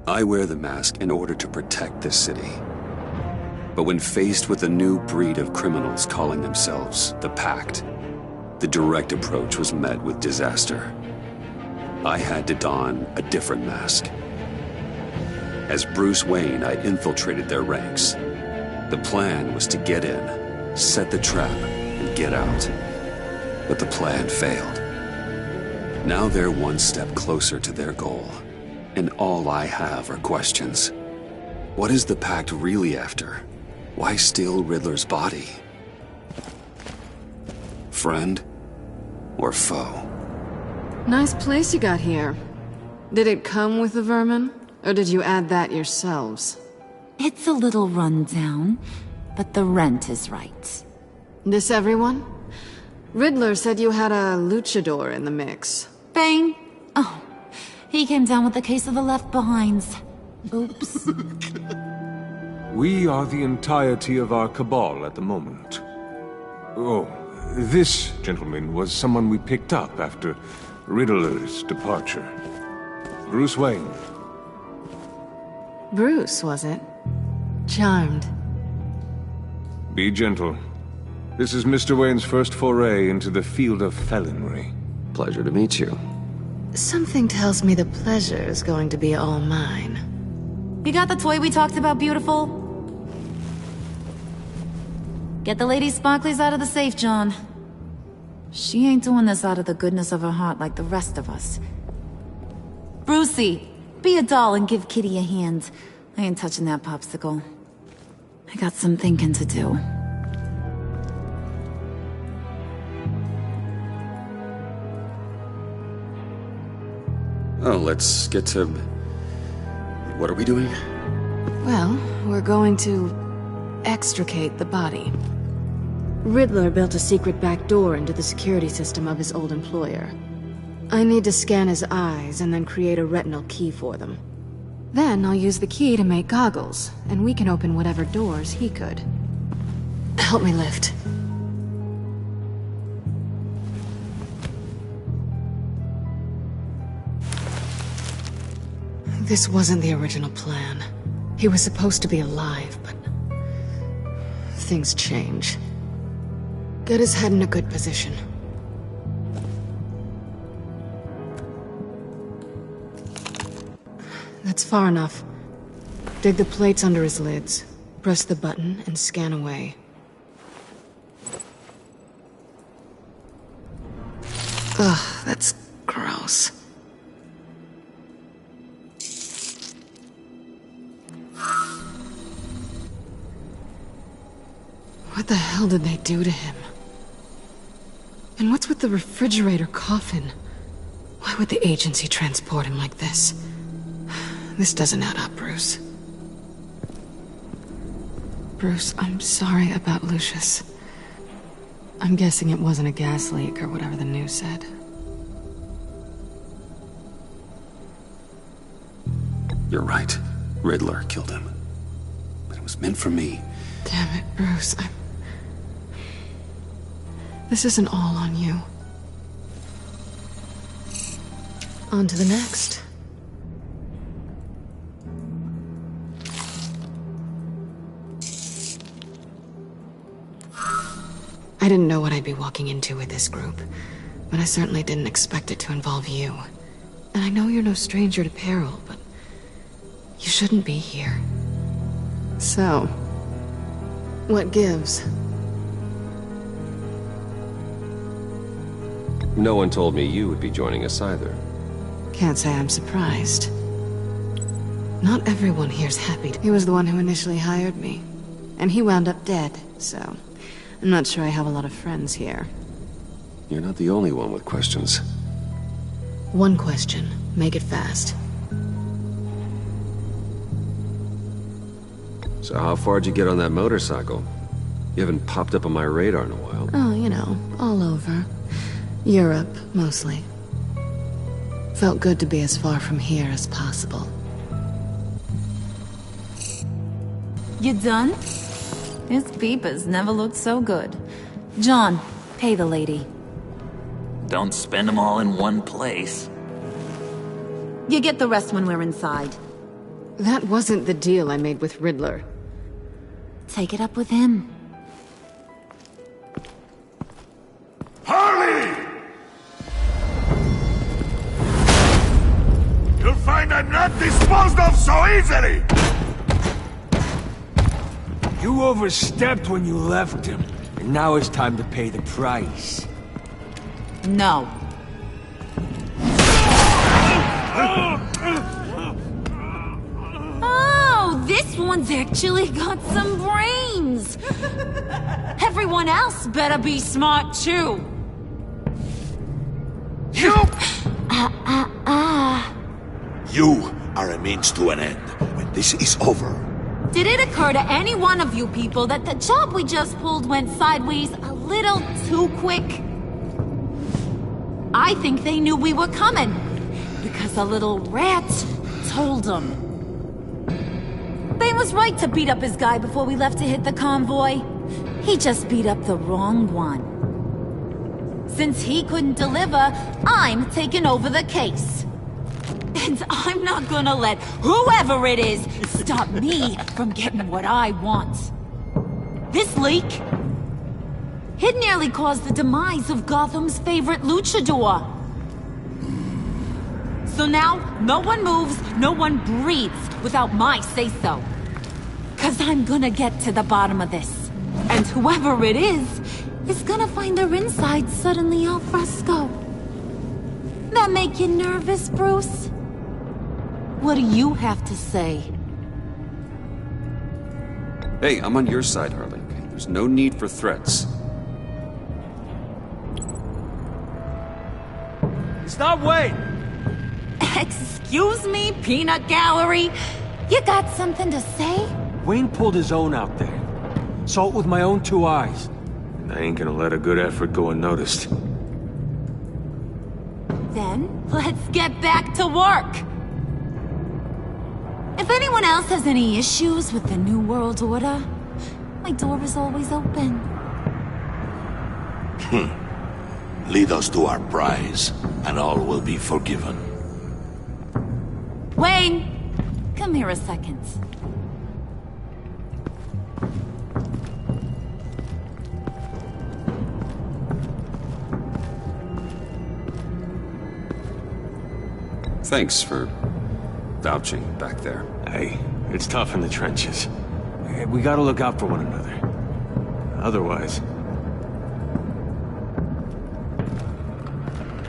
I wear the mask in order to protect this city. But when faced with a new breed of criminals calling themselves the Pact, the direct approach was met with disaster. I had to don a different mask. As Bruce Wayne, I infiltrated their ranks. The plan was to get in, set the trap, and get out. But the plan failed. Now they're one step closer to their goal, and all I have are questions. What is the Pact really after? Why steal Riddler's body? Friend or foe? Nice place you got here. Did it come with the vermin, or did you add that yourselves? It's a little run down, but the rent is right. This everyone? Riddler said you had a luchador in the mix. Bang! Oh, he came down with a case of the left behinds. Oops. We are the entirety of our cabal at the moment. Oh, this gentleman was someone we picked up after Riddler's departure. Bruce Wayne. Bruce, was it? Charmed. Be gentle. This is Mr. Wayne's first foray into the field of felonry. Pleasure to meet you. Something tells me the pleasure is going to be all mine. You got the toy we talked about, beautiful? Get the lady sparklies out of the safe, John. She ain't doing this out of the goodness of her heart like the rest of us. Brucey, be a doll and give Kitty a hand. I ain't touching that popsicle. I got some thinking to do. Oh, let's get to... What are we doing? Well, we're going to extricate the body. Riddler built a secret back door into the security system of his old employer. I need to scan his eyes and then create a retinal key for them. Then I'll use the key to make goggles, and we can open whatever doors he could. Help me lift. This wasn't the original plan. He was supposed to be alive, but... things change. Get his head in a good position. That's far enough. Dig the plates under his lids. Press the button and scan away. Ugh, that's gross. What the hell did they do to him? And what's with the refrigerator coffin? Why would the agency transport him like this? This doesn't add up, Bruce. Bruce, I'm sorry about Lucius. I'm guessing it wasn't a gas leak or whatever the news said. You're right. Riddler killed him. But it was meant for me. Damn it, Bruce. This isn't all on you. On to the next. I didn't know what I'd be walking into with this group, but I certainly didn't expect it to involve you. And I know you're no stranger to peril, but you shouldn't be here. So, what gives? No one told me you would be joining us either. Can't say I'm surprised. Not everyone here's happy. He was the one who initially hired me. And he wound up dead, so... I'm not sure I have a lot of friends here. You're not the only one with questions. One question. Make it fast. So how far'd you get on that motorcycle? You haven't popped up on my radar in a while. Oh, you know, all over. Europe, mostly. Felt good to be as far from here as possible. You done? His peepers never looked so good. John, pay the lady. Don't spend them all in one place. You get the rest when we're inside. That wasn't the deal I made with Riddler. Take it up with him. Harley! You'll find I'm not disposed of so easily! You overstepped when you left him, and now it's time to pay the price. No. Oh, this one's actually got some brains! Everyone else better be smart too! You! You are a means to an end. When this is over... Did it occur to any one of you people that the job we just pulled went sideways a little too quick? I think they knew we were coming, because a little rat told them. Bane was right to beat up his guy before we left to hit the convoy. He just beat up the wrong one. Since he couldn't deliver, I'm taking over the case. And I'm not gonna let whoever it is stop me from getting what I want. This leak, it nearly caused the demise of Gotham's favorite luchador. So now, no one moves, no one breathes without my say-so. 'Cause I'm gonna get to the bottom of this. And whoever it is gonna find their insides suddenly al fresco. That make you nervous, Bruce? What do you have to say? Hey, I'm on your side, Harley. There's no need for threats. Stop waiting! Excuse me, peanut gallery? You got something to say? Wayne pulled his own out there. Saw it with my own two eyes. I ain't gonna let a good effort go unnoticed. Then, let's get back to work! If anyone else has any issues with the New World Order, my door is always open. Lead us to our prize, and all will be forgiven. Wayne, come here a second. Thanks for vouching back there. Hey, it's tough in the trenches. We gotta look out for one another. Otherwise...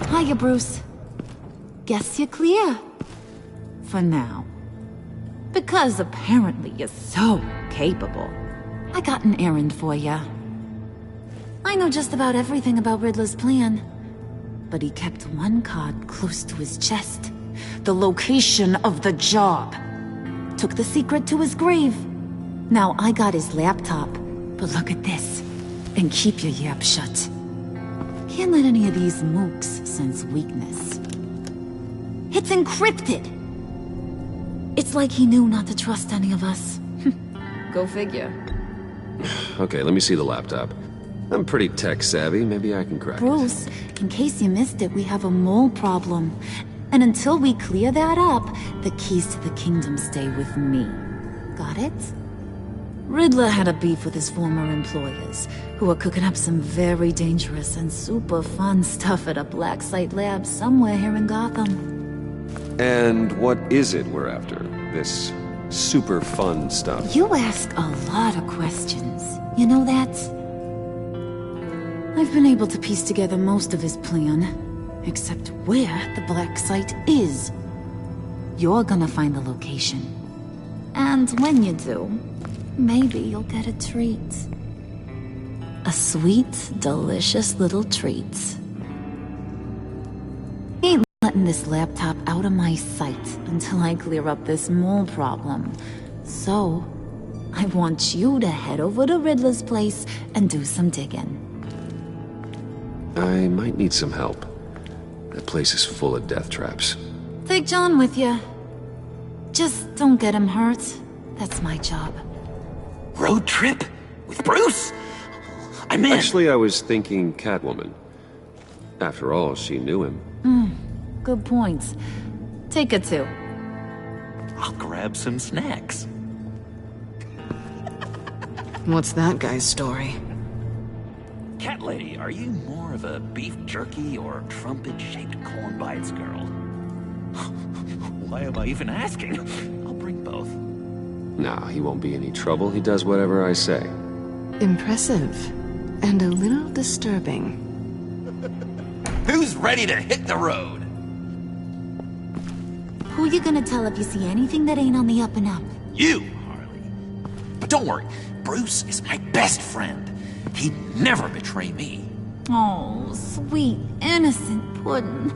Hiya, Bruce. Guess you're clear. For now. Because apparently you're so capable. I got an errand for ya. I know just about everything about Riddler's plan. But he kept one card close to his chest. The location of the job. Took the secret to his grave. Now I got his laptop. But look at this. And keep your yap shut. Can't let any of these mooks sense weakness. It's encrypted! It's like he knew not to trust any of us. Go figure. Okay, let me see the laptop. I'm pretty tech-savvy. Maybe I can crack it. Bruce, in case you missed it, we have a mole problem. And until we clear that up, the keys to the kingdom stay with me. Got it? Riddler had a beef with his former employers, who were cooking up some very dangerous and super fun stuff at a black site lab somewhere here in Gotham. And what is it we're after? This super fun stuff? You ask a lot of questions. You know that? I've been able to piece together most of his plan, except where the black site is. You're gonna find the location. And when you do, maybe you'll get a treat. A sweet, delicious little treat. Ain't letting this laptop out of my sight until I clear up this mole problem. So, I want you to head over to Riddler's place and do some digging. I might need some help. That place is full of death traps. Take John with you. Just don't get him hurt. That's my job. Road trip? With Bruce? I'm in. Actually, I was thinking Catwoman. After all, she knew him. Good point. Take her too. I'll grab some snacks. What's that guy's story? Cat lady, are you more of a beef jerky or trumpet-shaped corn bites girl? Why am I even asking? I'll bring both. Nah, he won't be any trouble. He does whatever I say. Impressive. And a little disturbing. Who's ready to hit the road? Who you gonna tell if you see anything that ain't on the up and up? You, Harley. But don't worry, Bruce is my best friend. He'd never betray me. Oh, sweet, innocent Puddin'.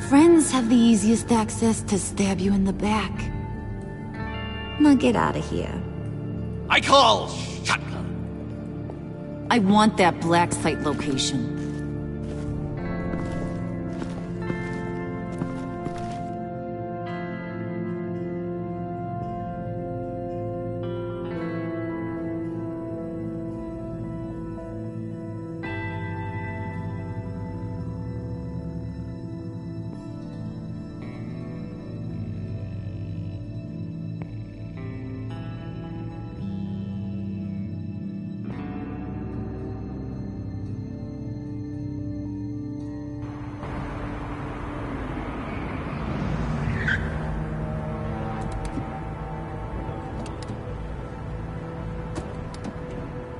Friends have the easiest access to stab you in the back. Now get out of here. I call shotgun. I want that black site location.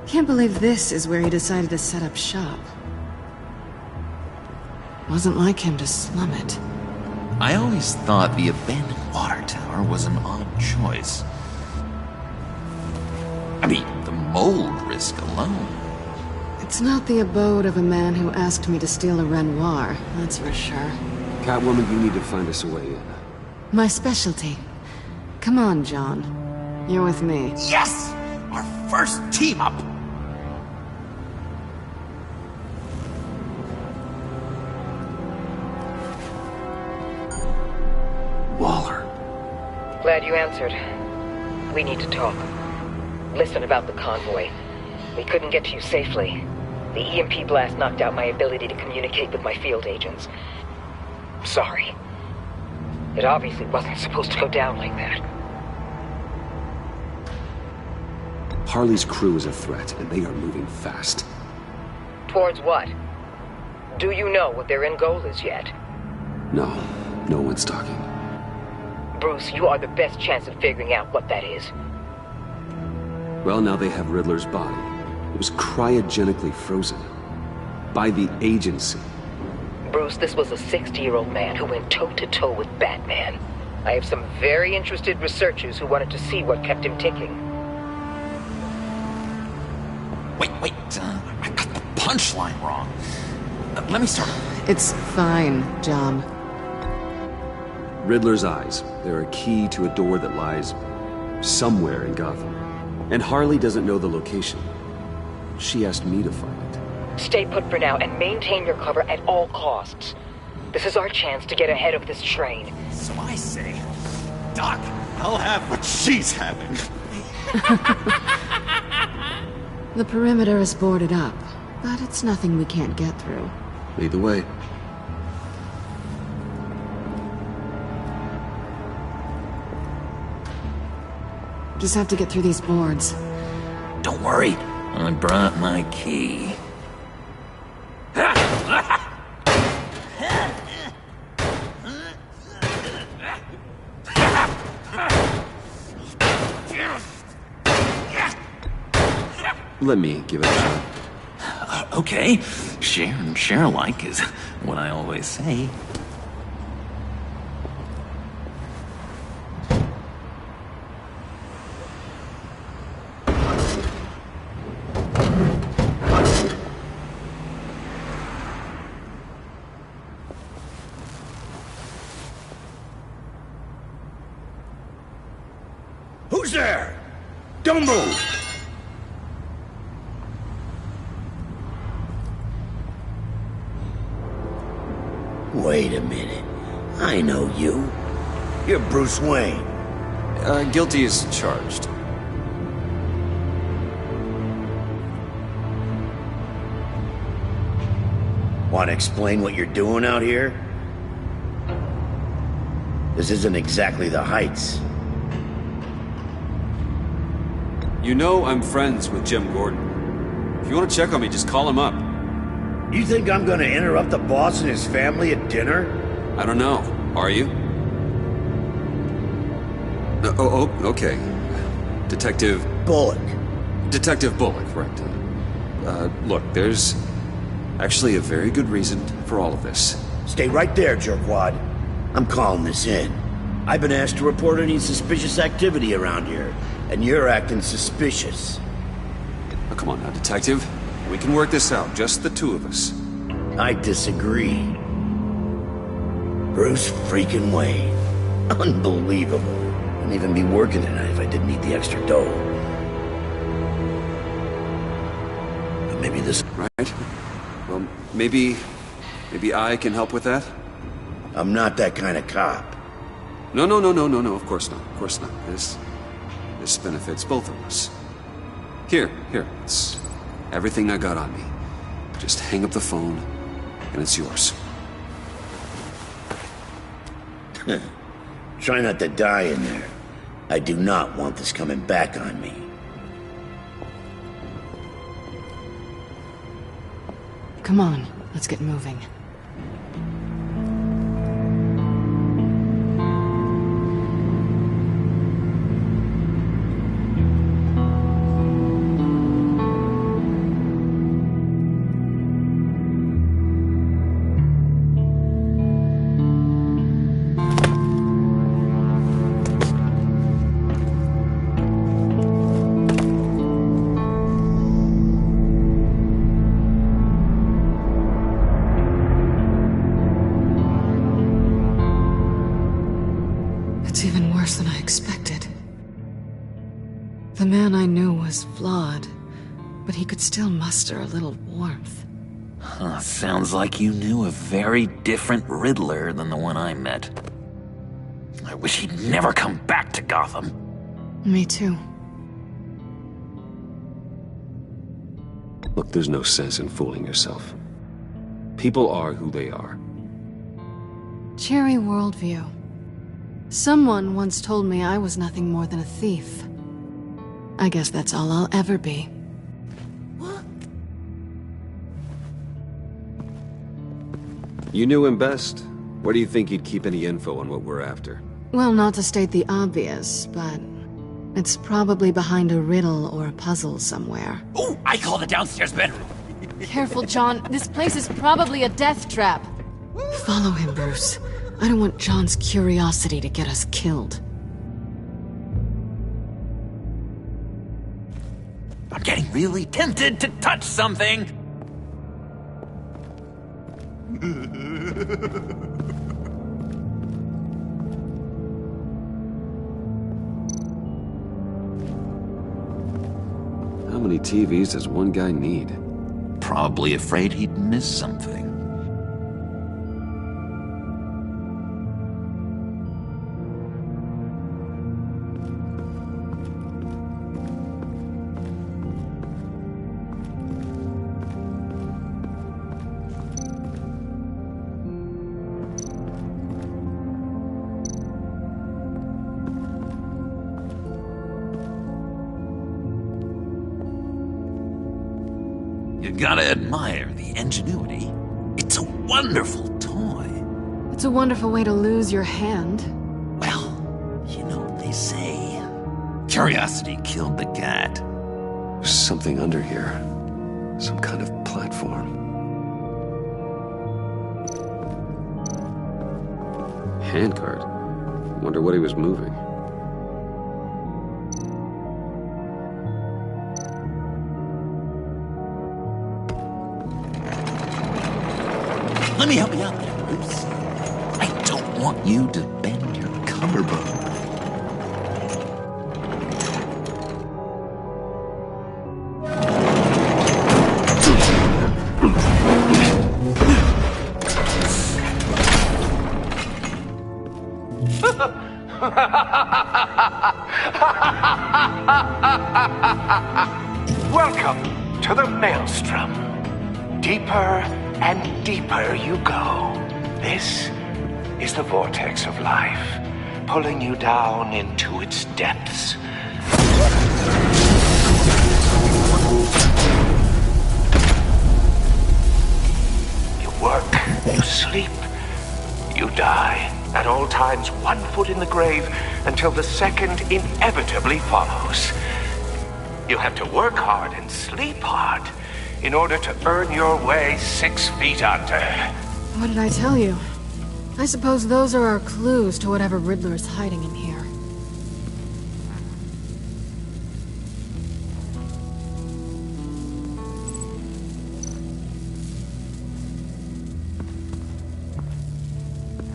Can't believe this is where he decided to set up shop. Wasn't like him to slum it. I always thought the abandoned water tower was an odd choice. I mean, the mold risk alone. It's not the abode of a man who asked me to steal a Renoir, that's for sure. Catwoman, you need to find us a way in. My specialty. Come on, John. You're with me. Yes! Our first team up! Waller. Glad you answered. We need to talk. Listen about the convoy. We couldn't get to you safely. The EMP blast knocked out my ability to communicate with my field agents. Sorry. It obviously wasn't supposed to go down like that. Harley's crew is a threat, and they are moving fast. Towards what? Do you know what their end goal is yet? No, no one's talking. Bruce, you are the best chance of figuring out what that is. Well, now they have Riddler's body. It was cryogenically frozen. By the agency. Bruce, this was a 60-year-old man who went toe-to-toe with Batman. I have some very interested researchers who wanted to see what kept him ticking. Wait, I got the punchline wrong. Let me start. It's fine, John. Riddler's eyes. They're a key to a door that lies somewhere in Gotham. And Harley doesn't know the location. She asked me to find it. Stay put for now and maintain your cover at all costs. This is our chance to get ahead of this train. So I say, Doc, I'll have what she's having. The perimeter is boarded up, but it's nothing we can't get through. Lead the way. Just have to get through these boards. Don't worry, I brought my key. Let me give it a shot. Okay, share and share alike is what I always say. Who's there? Don't move! Wait a minute. I know you. You're Bruce Wayne. Guilty as charged. Want to explain what you're doing out here? This isn't exactly the Heights. You know I'm friends with Jim Gordon. If you want to check on me, just call him up. You think I'm gonna interrupt the boss and his family at dinner? I don't know. Are you? Okay. Detective... Bullock. Detective Bullock, right. Look, there's actually a very good reason for all of this. Stay right there, jerkwad. I'm calling this in. I've been asked to report any suspicious activity around here, and you're acting suspicious. Oh, come on now, Detective. We can work this out, just the two of us. I disagree. Bruce freaking Wayne. Unbelievable. Wouldn't even be working tonight if I didn't need the extra dough. But maybe this... Right. Well, maybe I can help with that? I'm not that kind of cop. No, of course not. Of course not. This benefits both of us. Here, it's everything I got on me. Just hang up the phone, and it's yours. Try not to die in there. I do not want this coming back on me. Come on, let's get moving. It's even worse than I expected. The man I knew was flawed, but he could still muster a little warmth. Huh, sounds like you knew a very different Riddler than the one I met. I wish he'd never come back to Gotham. Me too. Look, there's no sense in fooling yourself. People are who they are. Cheery worldview. Someone once told me I was nothing more than a thief. I guess that's all I'll ever be. You knew him best. Where do you think he'd keep any info on what we're after? Well, not to state the obvious, but it's probably behind a riddle or a puzzle somewhere. Oh, I call the downstairs bedroom. Careful, John. This place is probably a death trap. Follow him, Bruce. I don't want John's curiosity to get us killed. I'm getting really tempted to touch something. How many TVs does one guy need? Probably afraid he'd miss something. You gotta admire the ingenuity. It's a wonderful toy. It's a wonderful way to lose your hand. Well, you know what they say. Curiosity killed the cat. There's something under here. Some kind of platform. Handcart. Wonder what he was moving. Let me help you out there, Bruce. I don't want you to bend your collarbone. Welcome to the Maelstrom. Deeper and deeper you go. This is the vortex of life, pulling you down into its depths. You sleep. You die. At all times, 1 foot in the grave until the second inevitably follows. You have to work hard and sleep hard in order to earn your way 6 feet under. What did I tell you? I suppose those are our clues to whatever Riddler is hiding in here.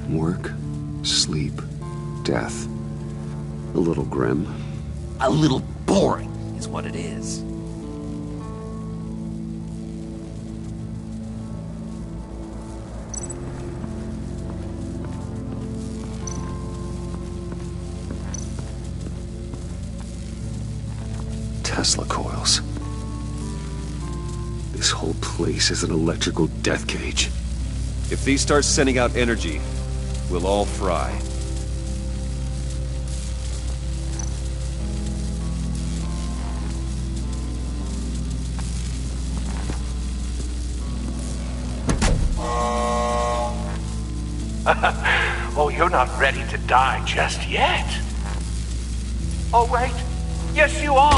Work, sleep, death. A little grim. A little boring is what it is. Tesla coils. This whole place is an electrical death cage. If these start sending out energy, we'll all fry. Oh, you're not ready to die just yet. Oh, wait. Yes, you are!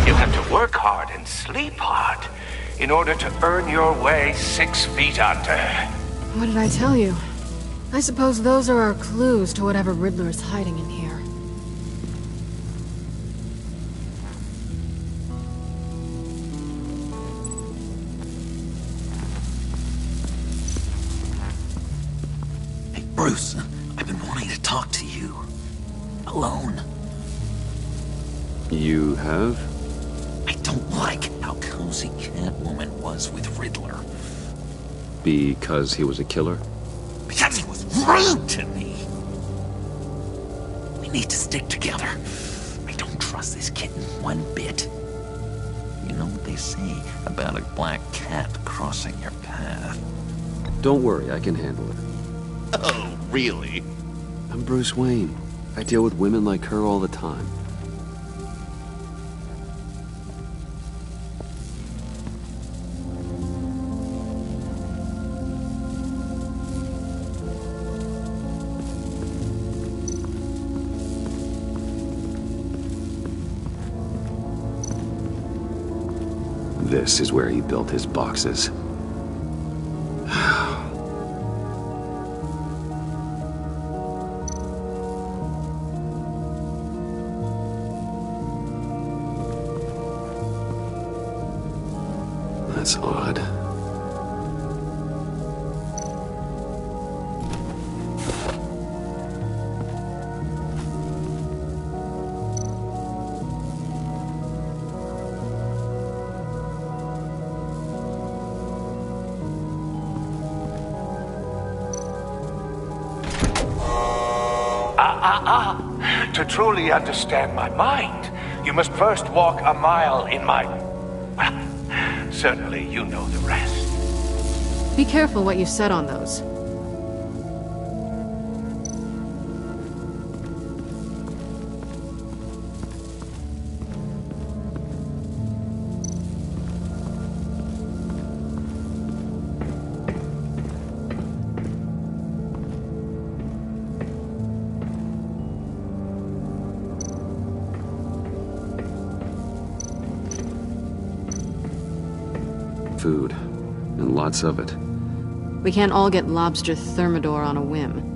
You have to work hard and sleep hard in order to earn your way 6 feet under. What did I tell you? I suppose those are our clues to whatever Riddler is hiding in here. Hey, Bruce, I've been wanting to talk to you. Alone. You have? I don't like how cozy Catwoman was with Riddler. Because he was a killer? Because he was rude to me. We need to stick together. I don't trust this kitten one bit. You know what they say about a black cat crossing your path? Don't worry, I can handle it. Oh, really? I'm Bruce Wayne. I deal with women like her all the time. This is where he built his boxes. That's odd. To truly understand my mind, you must first walk a mile in my... Well, certainly you know the rest. Be careful what you set on those. Food, and lots of it. We can't all get lobster thermidor on a whim.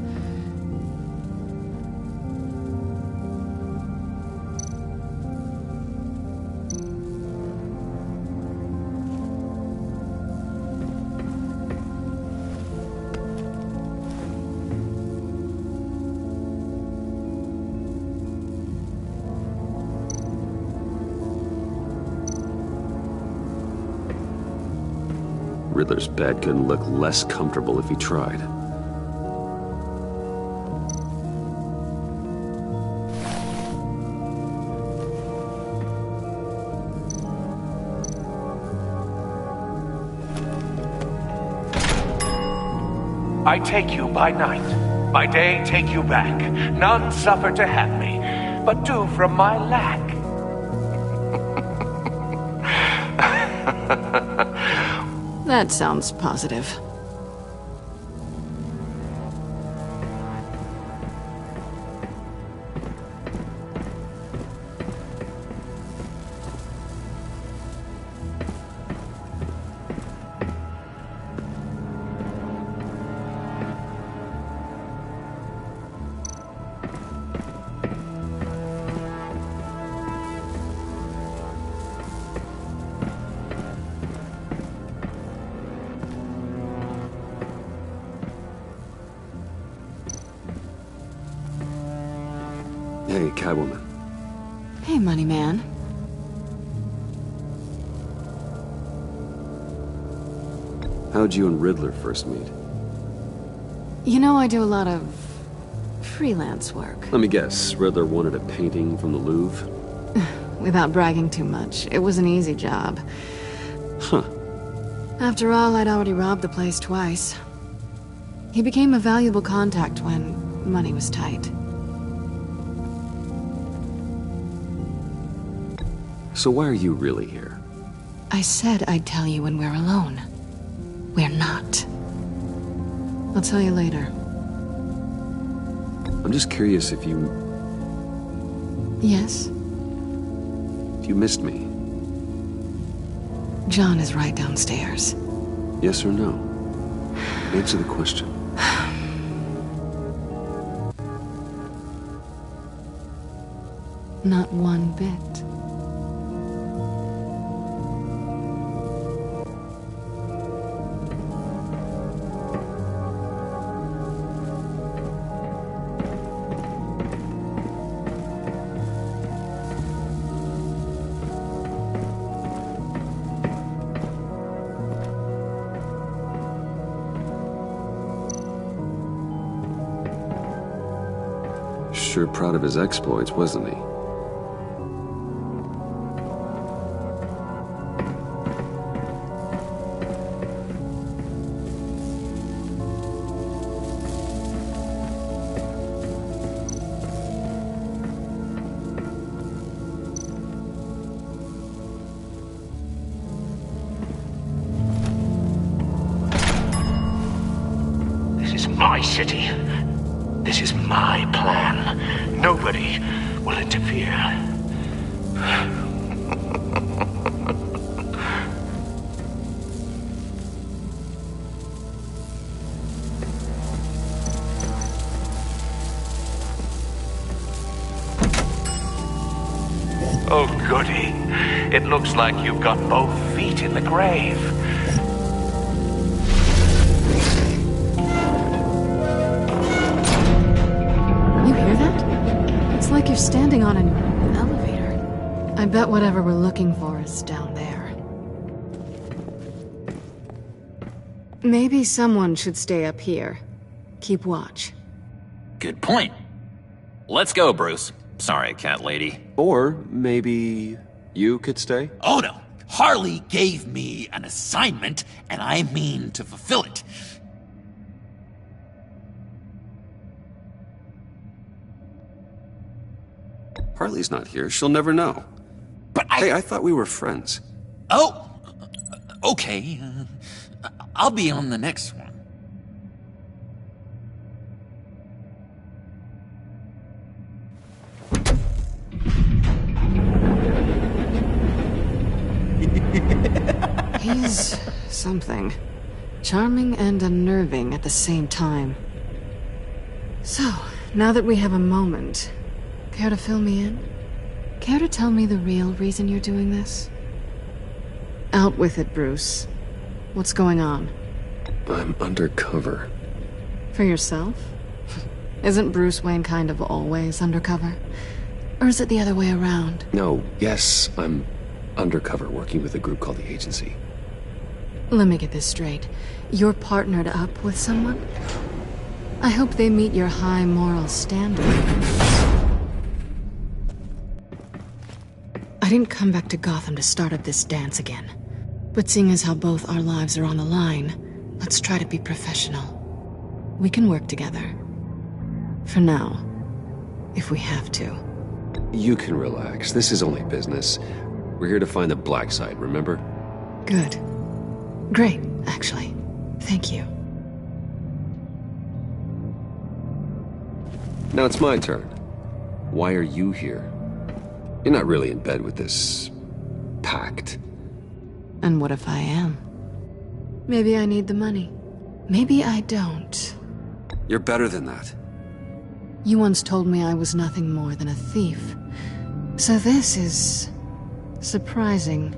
Riddler's bed couldn't look less comfortable if he tried. I take you by night, By day take you back, none suffer to have me, but do from my lack. That sounds positive. Hey, Catwoman. Hey, Money Man. How'd you and Riddler first meet? You know, I do a lot of freelance work. Let me guess, Riddler wanted a painting from the Louvre? Without bragging too much, it was an easy job. Huh. After all, I'd already robbed the place twice. He became a valuable contact when money was tight. So why are you really here? I said I'd tell you when we're alone. We're not. I'll tell you later. I'm just curious if you... Yes? If you missed me. John is right downstairs. Yes or no? Answer the question. Not one bit. Sure proud of his exploits, wasn't he? This is my city. This is my plan. Nobody will interfere. Oh, goody. It looks like you've got both feet in the grave. It's like you're standing on an elevator. I bet whatever we're looking for is down there. Maybe someone should stay up here. Keep watch. Good point. Let's go, Bruce. Sorry, cat lady. Or maybe you could stay? Oh no. Harley gave me an assignment, and I mean to fulfill it. Harley's not here. She'll never know. But Hey, I thought we were friends. Oh, okay. I'll be on the next one. He's something. Charming and unnerving at the same time. So, now that we have a moment, care to fill me in? Care to tell me the real reason you're doing this? Out with it, Bruce. What's going on? I'm undercover. For yourself? Isn't Bruce Wayne kind of always undercover? Or is it the other way around? No, yes, I'm undercover working with a group called the Agency. Let me get this straight. You're partnered up with someone? I hope they meet your high moral standard. I didn't come back to Gotham to start up this dance again. But seeing as how both our lives are on the line, let's try to be professional. We can work together. For now. If we have to. You can relax. This is only business. We're here to find the black site, remember? Good. Great, actually. Thank you. Now it's my turn. Why are you here? You're not really in bed with this... pact. And what if I am? Maybe I need the money. Maybe I don't. You're better than that. You once told me I was nothing more than a thief. So this is... surprising.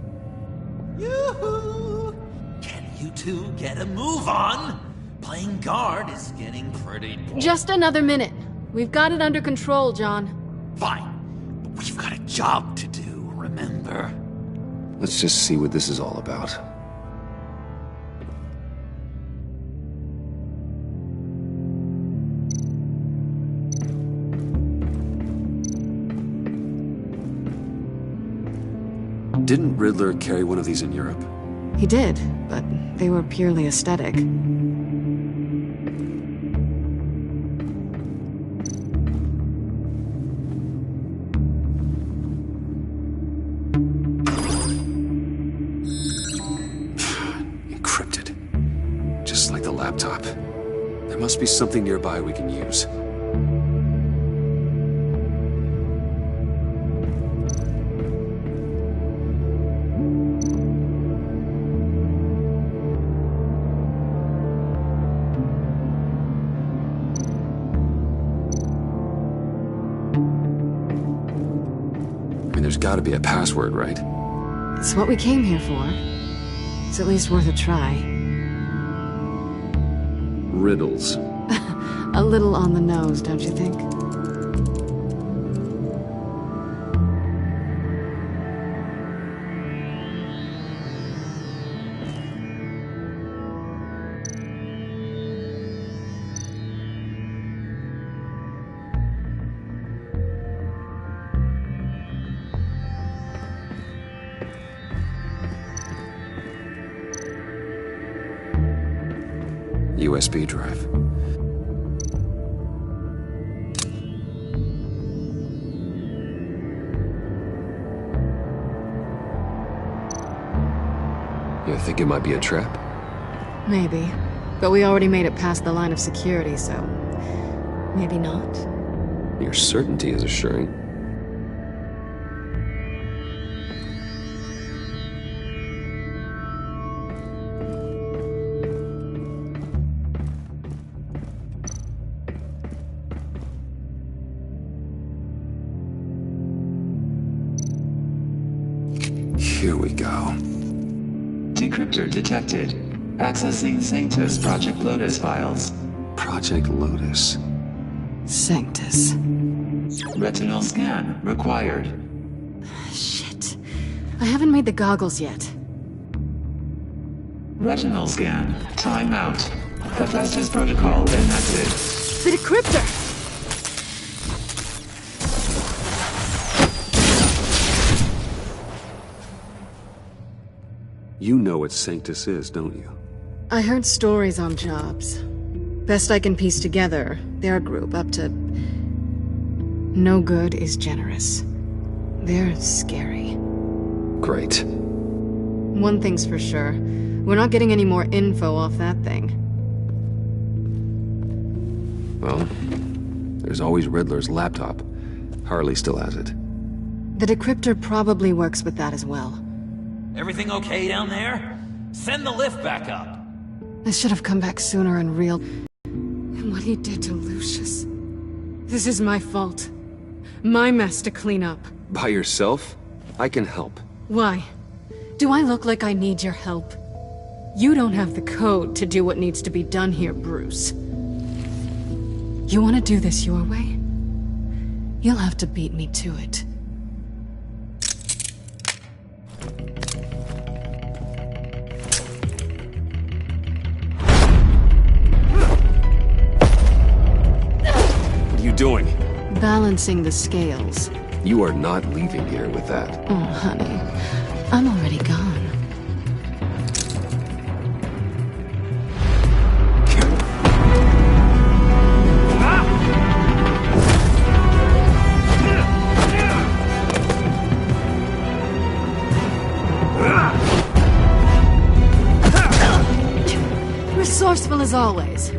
Yoo-hoo! Can you two get a move on? Playing guard is getting pretty boring. Just another minute. We've got it under control, John. Fine. But we've got a job to do, remember? Let's just see what this is all about. Didn't Riddler carry one of these in Europe? He did, but they were purely aesthetic. Encrypted. Just like the laptop. There must be something nearby we can use. There's gotta be a password, right? It's what we came here for. It's at least worth a try. Riddles. A little on the nose, don't you think? USB drive. You think it might be a trap? Maybe. But we already made it past the line of security, so... maybe not. Your certainty is assuring. Here we go. Decryptor detected. Accessing Sanctus Project Lotus files. Project Lotus. Sanctus. Retinal scan required. Shit. I haven't made the goggles yet. Retinal scan. Timeout. Hephaestus protocol enacted. The decryptor! You know what Sanctus is, don't you? I heard stories on jobs. Best I can piece together, their group up to... no good is generous. They're scary. Great. One thing's for sure. We're not getting any more info off that thing. Well, there's always Riddler's laptop. Harley still has it. The decryptor probably works with that as well. Everything okay down there? Send the lift back up. I should have come back sooner and reeled... and what he did to Lucius. This is my fault. My mess to clean up. By yourself? I can help. Why? Do I look like I need your help? You don't have the code to do what needs to be done here, Bruce. You want to do this your way? You'll have to beat me to it. What are you doing? Balancing the scales. You are not leaving here with that. Oh, honey. I'm already gone. As always.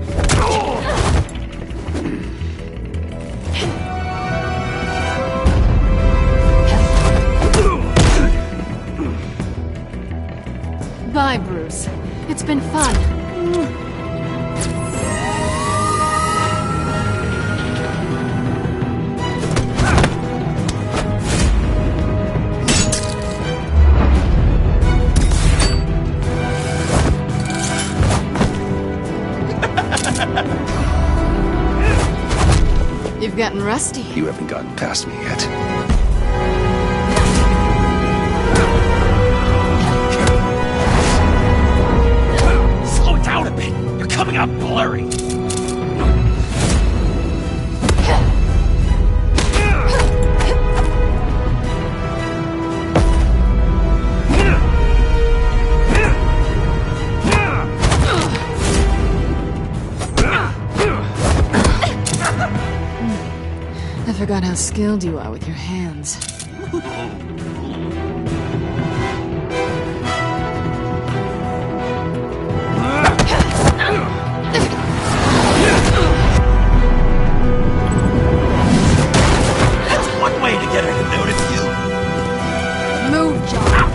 Bye, Bruce. It's been fun. You've gotten rusty. You haven't gotten past me yet. Slow it down a bit. You're coming out blurry. I forgot how skilled you are with your hands. That's one way to get her to notice you. Move, John.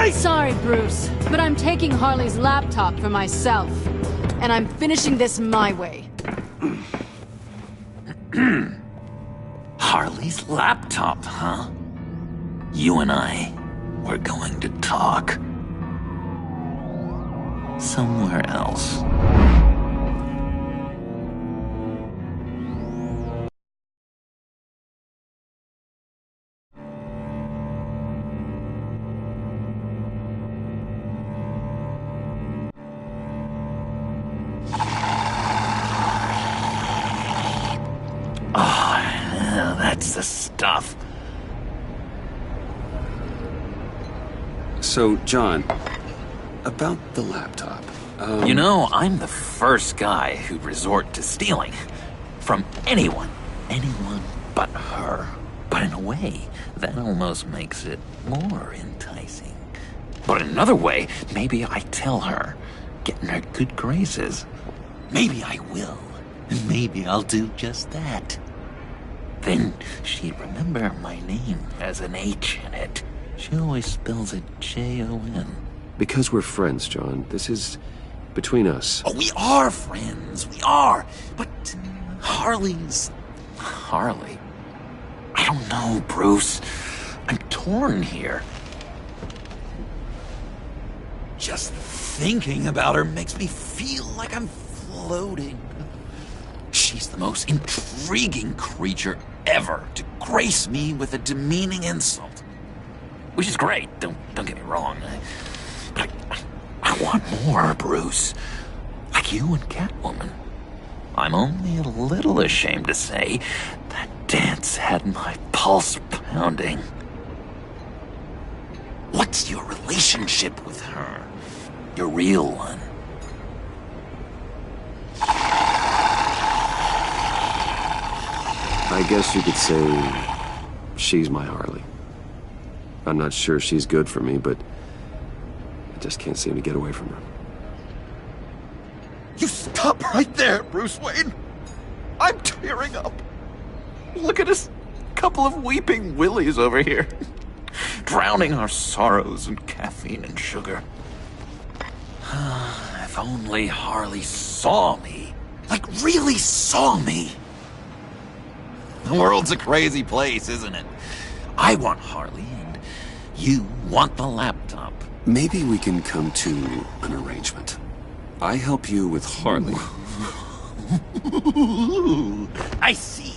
Sorry, Bruce, but I'm taking Harley's laptop for myself. And I'm finishing this my way. Harley's laptop, huh? You and I, we're going to talk. Somewhere else. That's the stuff. So, John, about the laptop. You know, I'm the first guy who'd resort to stealing. From anyone. Anyone but her. But in a way, that almost makes it more enticing. But in another way, maybe I tell her, get in her good graces. Maybe I will. And maybe I'll do just that. Then she'd remember my name as an H in it. She always spells it Jon. Because we're friends, John. This is between us. Oh, we are friends. We are. But Harley's... Harley? I don't know, Bruce. I'm torn here. Just thinking about her makes me feel like I'm floating. She's the most intriguing creature ever to grace me with a demeaning insult. Which is great, don't get me wrong. But I want more, Bruce. Like you and Catwoman. I'm only a little ashamed to say that dance had my pulse pounding. What's your relationship with her? Your real one? I guess you could say she's my Harley. I'm not sure she's good for me, but I just can't seem to get away from her. You stop right there, Bruce Wayne. I'm tearing up. Look at us, couple of weeping willies over here. Drowning our sorrows in caffeine and sugar. If only Harley saw me. Like, really saw me. The world's a crazy place, isn't it? I want Harley, and you want the laptop. Maybe we can come to an arrangement. I help you with Harley. I see.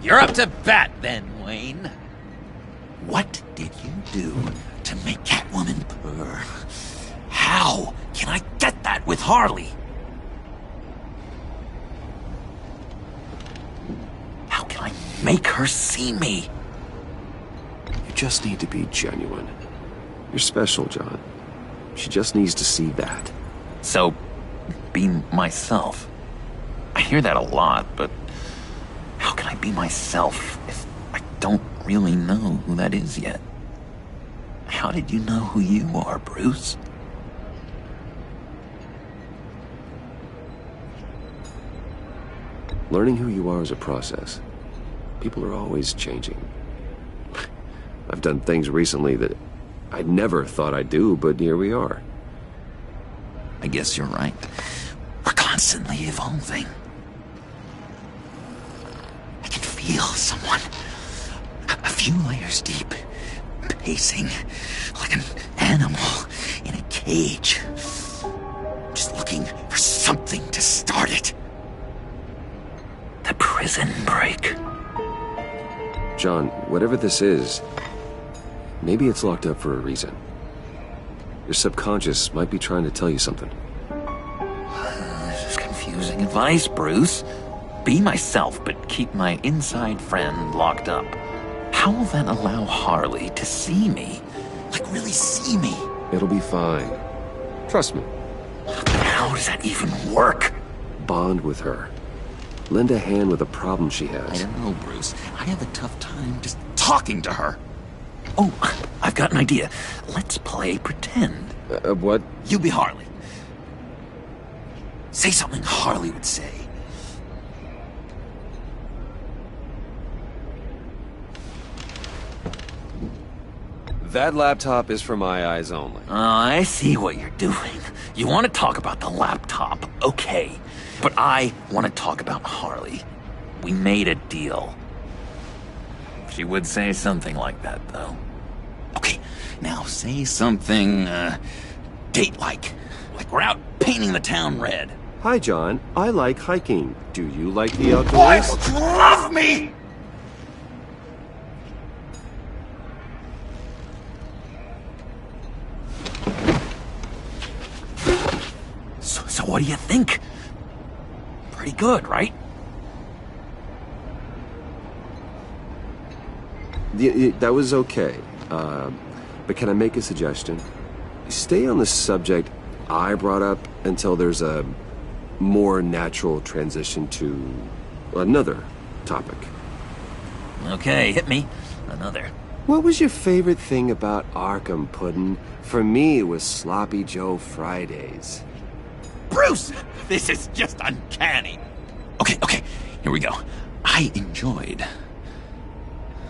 You're up to bat then, Wayne. What did you do to make Catwoman purr. How can I get that with Harley? How can I make her see me? You just need to be genuine. You're special, John. She just needs to see that. So, be myself. I hear that a lot, but how can I be myself if I don't really know who that is yet? How did you know who you are, Bruce? Learning who you are is a process. People are always changing. I've done things recently that I never thought I'd do, but here we are. I guess you're right. We're constantly evolving. I can feel someone a few layers deep, pacing like an animal in a cage, just looking for something to start it. The prison break. John, whatever this is, maybe it's locked up for a reason. Your subconscious might be trying to tell you something. This is confusing advice, Bruce. Be myself, but keep my inside friend locked up. How will that allow Harley to see me? Like, really see me? It'll be fine. Trust me. How does that even work? Bond with her. Lend a hand with a problem she has. I don't know, Bruce. I have a tough time just talking to her. Oh, I've got an idea. Let's play pretend. What? You be Harley. Say something Harley would say. That laptop is for my eyes only. I see what you're doing. You want to talk about the laptop, okay. But I want to talk about Harley. We made a deal. She would say something like that, though. Okay, now say something, date-like. Like we're out painting the town red. Hi, John. I like hiking. Do you like the outdoors? Boys, love me! So what do you think? Pretty good, right? That was okay. But can I make a suggestion? Stay on the subject I brought up until there's a more natural transition to another topic. Okay, hit me. Another. What was your favorite thing about Arkham, Puddin'? For me, it was Sloppy Joe Fridays. Bruce! This is just uncanny. Okay, here we go. I enjoyed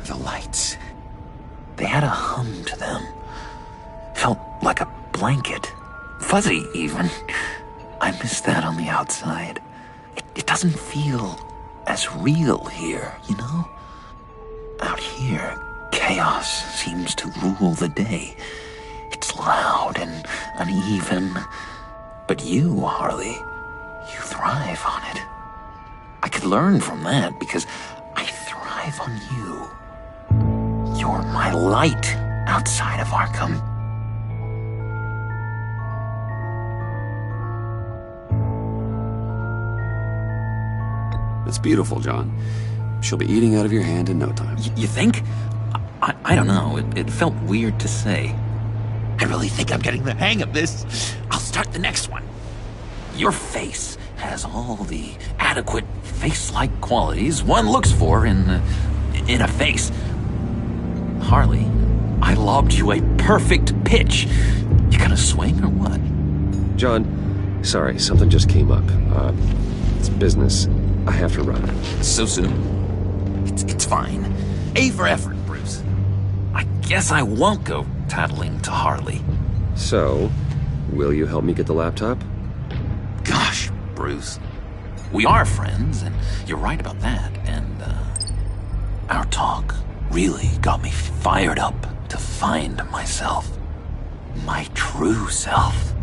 the lights. They had a hum to them. Felt like a blanket. Fuzzy, even. I miss that on the outside. It doesn't feel as real here, you know? Out here, chaos seems to rule the day. It's loud and uneven. But you, Harley, you thrive on it. I could learn from that because I thrive on you. You're my light outside of Arkham. It's beautiful, John. She'll be eating out of your hand in no time. You think? I don't know. It felt weird to say. I really think I'm getting the hang of this. I'll start the next one. Your face has all the adequate face-like qualities one looks for in a face. Harley, I lobbed you a perfect pitch. You gonna swing or what? John, sorry, something just came up. It's business. I have to run. So soon? It's fine. A for effort, Bruce. I guess I won't go tattling to Harley. So, will you help me get the laptop? Gosh, Bruce. We are friends, and you're right about that, and, our talk really got me fired up to find myself. My true self.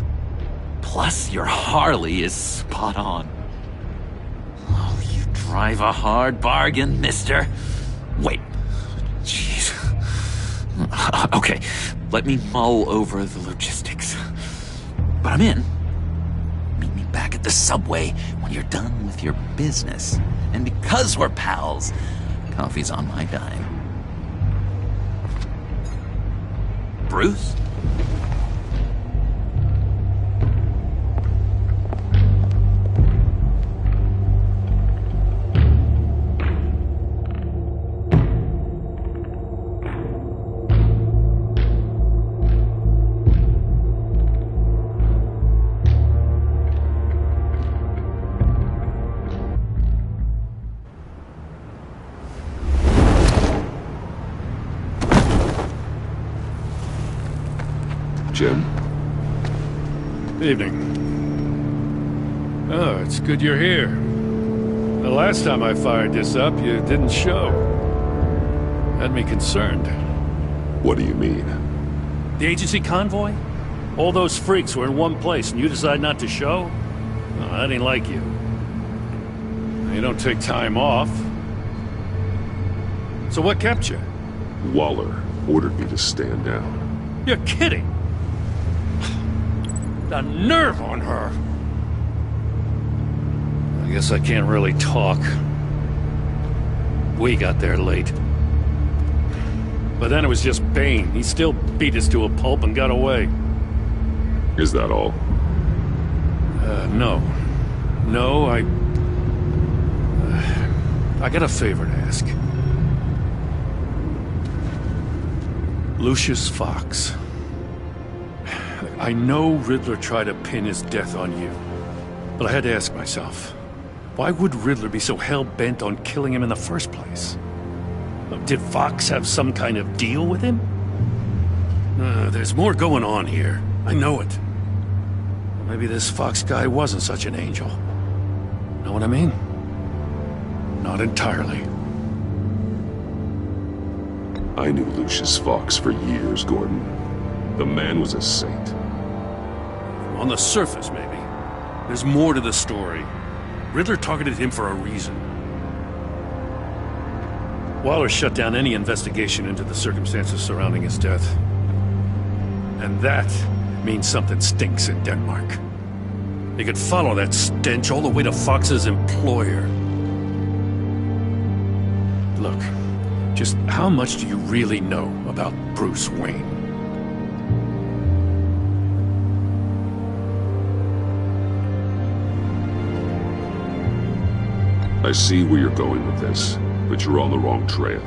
Plus, your Harley is spot on. Oh, you drive a hard bargain, mister. Wait. Jeez. Okay, let me mull over the logistics. But I'm in. Meet me back at the subway when you're done with your business. And because we're pals, coffee's on my dime. Bruce? Jim? Evening. Oh, it's good you're here. The last time I fired this up, you didn't show. Had me concerned. What do you mean? The agency convoy? All those freaks were in one place and you decide not to show? Oh, that ain't like you. You don't take time off. So what kept you? Waller ordered me to stand down. You're kidding! The nerve on her! I guess I can't really talk. We got there late. But then it was just Bane. He still beat us to a pulp and got away. Is that all? No. No, I got a favor to ask. Lucius Fox. I know Riddler tried to pin his death on you, but I had to ask myself, why would Riddler be so hell-bent on killing him in the first place? Did Fox have some kind of deal with him? There's more going on here. I know it. Maybe this Fox guy wasn't such an angel. Know what I mean? Not entirely. I knew Lucius Fox for years, Gordon. The man was a saint. On the surface, maybe. There's more to the story. Riddler targeted him for a reason. Waller shut down any investigation into the circumstances surrounding his death. And that means something stinks in Denmark. They could follow that stench all the way to Fox's employer. Look, just how much do you really know about Bruce Wayne? I see where you're going with this, but you're on the wrong trail.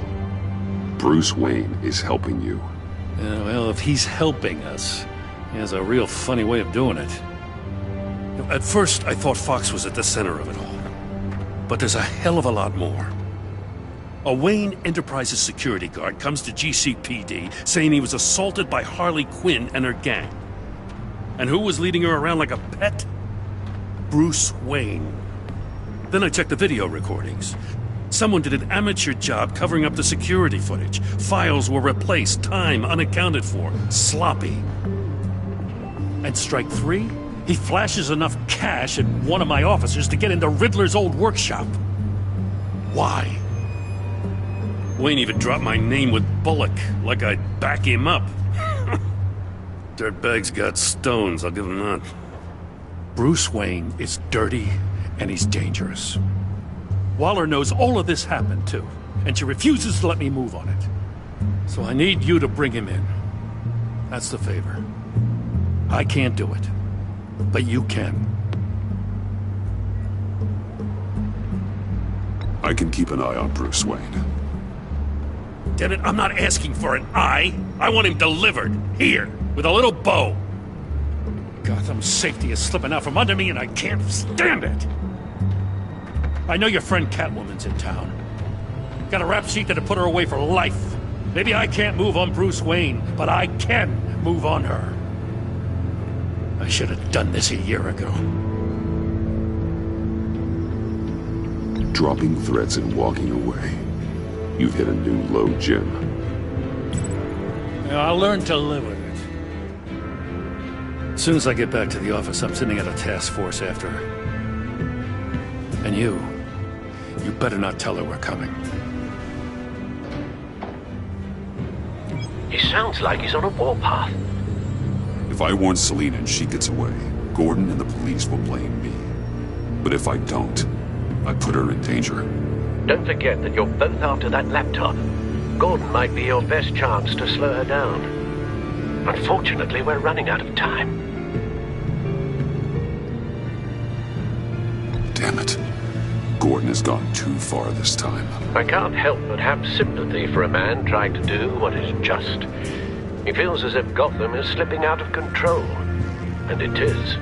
Bruce Wayne is helping you. Well, if he's helping us, he has a real funny way of doing it. At first, I thought Fox was at the center of it all. But there's a hell of a lot more. A Wayne Enterprises security guard comes to GCPD saying he was assaulted by Harley Quinn and her gang. And who was leading her around like a pet? Bruce Wayne. Then I checked the video recordings. Someone did an amateur job covering up the security footage. Files were replaced, time unaccounted for, sloppy. And strike three? He flashes enough cash at one of my officers to get into Riddler's old workshop. Why? Wayne even dropped my name with Bullock, like I'd back him up. Dirtbag's got stones, I'll give him that. Bruce Wayne is dirty, and he's dangerous. Waller knows all of this happened, too, and she refuses to let me move on it. So I need you to bring him in. That's the favor. I can't do it, but you can. I can keep an eye on Bruce Wayne. Damn it, I'm not asking for an eye. I want him delivered, here, with a little bow. Gotham's safety is slipping out from under me, and I can't stand it. I know your friend Catwoman's in town. Got a rap sheet that'll put her away for life. Maybe I can't move on Bruce Wayne, but I can move on her. I should have done this a year ago. Dropping threats and walking away. You've hit a new low, Jim. I'll learn to live with it. As soon as I get back to the office, I'm sending out a task force after her. And you better not tell her we're coming. He sounds like he's on a warpath. If I warn Selina and she gets away, Gordon and the police will blame me. But if I don't, I put her in danger. Don't forget that you're both after that laptop. Gordon might be your best chance to slow her down. Unfortunately, we're running out of time. Damn it. Gordon has gone too far this time. I can't help but have sympathy for a man trying to do what is just. He feels as if Gotham is slipping out of control. And it is.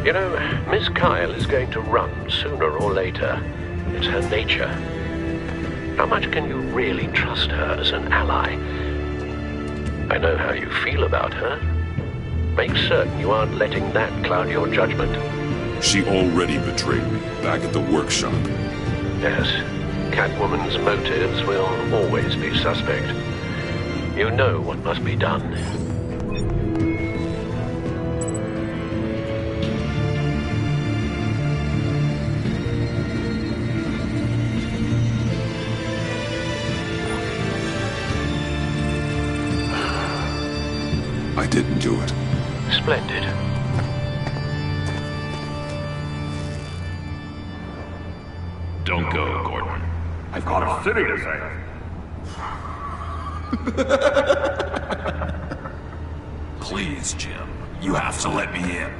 You know, Miss Kyle is going to run sooner or later. It's her nature. How much can you really trust her as an ally? I know how you feel about her. Make certain you aren't letting that cloud your judgment. She already betrayed me back at the workshop. Yes, Catwoman's motives will always be suspect. You know what must be done. I didn't do it. Splendid. Don't go, Gordon. I've got a city to save. Please, Jim. You have to let me in.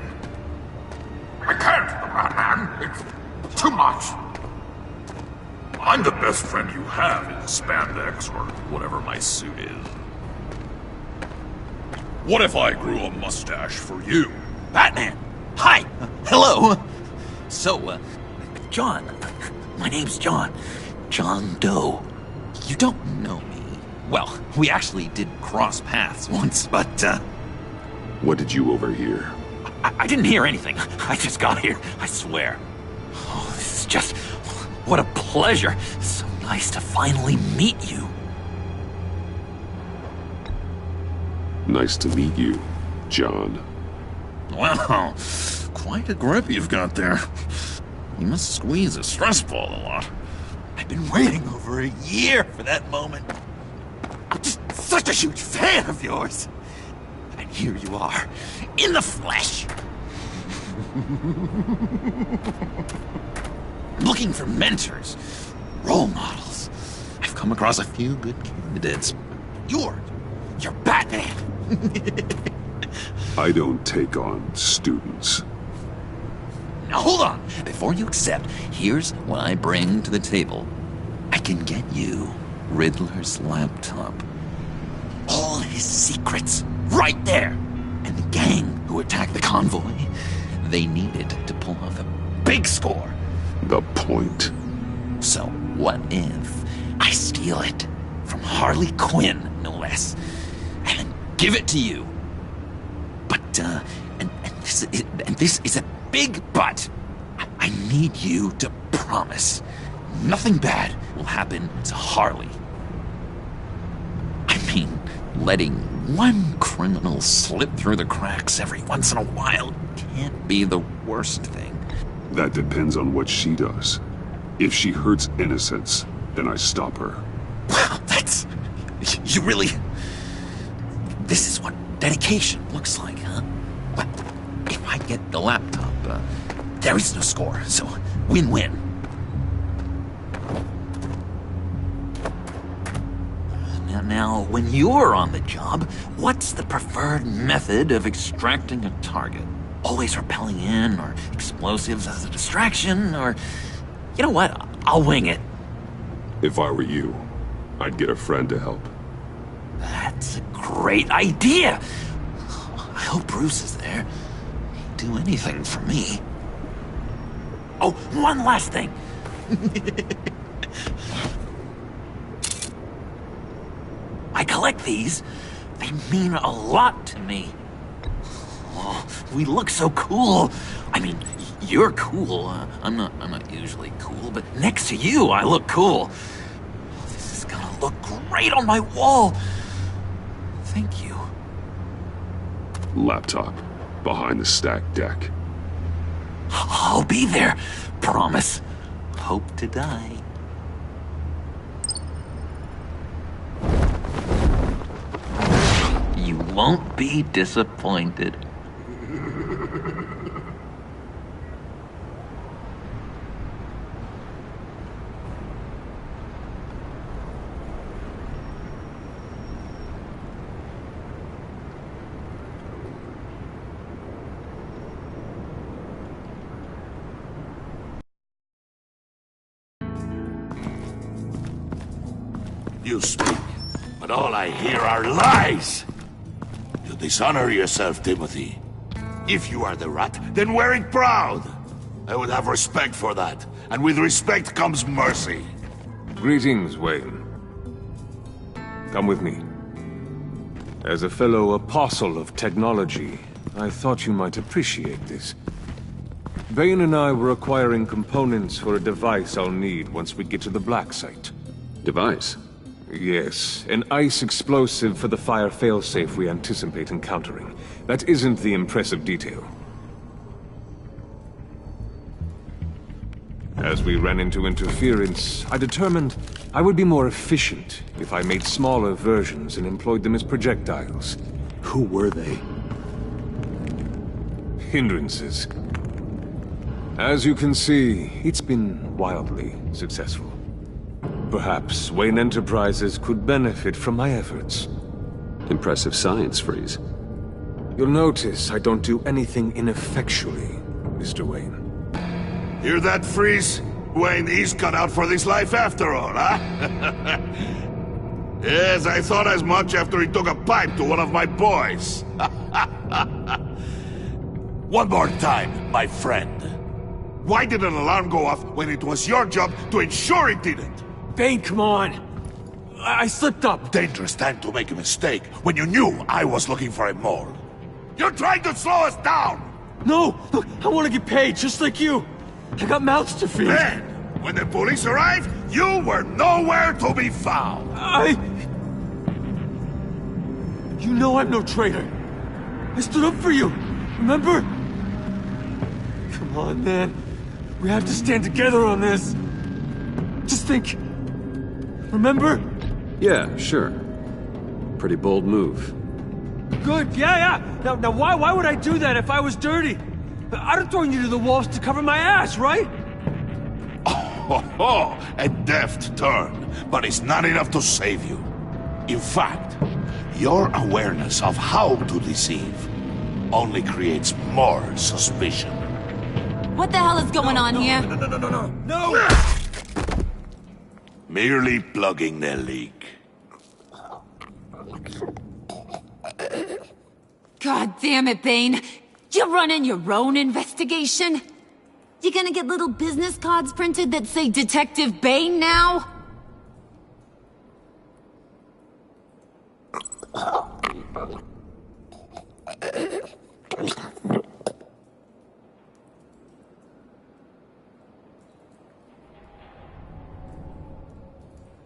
I can't, Batman. It's too much. I'm the best friend you have in spandex or whatever my suit is. What if I grew a mustache for you? Batman! Hi! Hello! So, John. My name's John. John Doe. You don't know me. Well, we actually did cross paths once, but, What did you overhear? I didn't hear anything. I just got here, I swear. Oh, this is just... What a pleasure. So nice to finally meet you. Nice to meet you, John. Wow, quite a grip you've got there. You must squeeze a stress ball a lot. I've been waiting over a year for that moment. I'm just such a huge fan of yours. And here you are, in the flesh. Looking for mentors, role models. I've come across a few good candidates. You're Batman. I don't take on students. Now hold on. Before you accept, here's what I bring to the table. I can get you Riddler's laptop. All his secrets, right there. And the gang who attacked the convoy, they needed to pull off a big score. The point. So what if I steal it from Harley Quinn, no less, and then give it to you? But, and this is a big but. I need you to promise nothing bad will happen to Harley. I mean, letting one criminal slip through the cracks every once in a while can't be the worst thing. That depends on what she does. If she hurts innocents, then I stop her. Wow, that's... You really... This is what dedication looks like, huh? Well, if I get the laptop, there is no score, so win-win. Now, when you're on the job, what's the preferred method of extracting a target? Always rappelling in, or explosives as a distraction, or... You know what? I'll wing it. If I were you, I'd get a friend to help. That's a great idea! I hope Bruce is there. He'd do anything for me. Oh, one last thing! I collect these. They mean a lot to me. Oh, we look so cool. I mean, you're cool. I'm not usually cool, but next to you, I look cool. This is gonna look great on my wall. Thank you. Laptop. Behind the stacked deck. I'll be there. Promise. Hope to die. won't be disappointed. You speak, but all I hear are lies! You dishonor yourself, Timothy. If you are the rat, then wear it proud! I would have respect for that, and with respect comes mercy. Greetings, Wayne. Come with me. As a fellow apostle of technology, I thought you might appreciate this. Vane and I were acquiring components for a device I'll need once we get to the Black Site. Device? Yes, an ice explosive for the fire failsafe we anticipate encountering. That isn't the impressive detail. As we ran into interference, I determined I would be more efficient if I made smaller versions and employed them as projectiles. Who were they? Hindrances. As you can see, it's been wildly successful. Perhaps Wayne Enterprises could benefit from my efforts. Impressive science, Freeze. You'll notice I don't do anything ineffectually, Mr. Wayne. Hear that, Freeze? Wayne is cut out for this life after all, huh? Yes, I thought as much after he took a pipe to one of my boys. One more time, my friend. Why did an alarm go off when it was your job to ensure it didn't? Vane, come on! I slipped up! Dangerous time to make a mistake when you knew I was looking for a mole. You're trying to slow us down! No! Look, I want to get paid, just like you! I got mouths to feed! Then, when the police arrived, you were nowhere to be found! You know I'm no traitor! I stood up for you, remember? Come on, man. We have to stand together on this. Just think... Remember? Yeah, sure. Pretty bold move. Good, yeah. Now why would I do that if I was dirty? I'd have thrown you to the wolves to cover my ass, right? Oh, a deft turn, but it's not enough to save you. In fact, your awareness of how to deceive only creates more suspicion. What the hell is going on here? No! Merely plugging the leak. God damn it, Bane. You're running your own investigation? You gonna get little business cards printed that say Detective Bane now?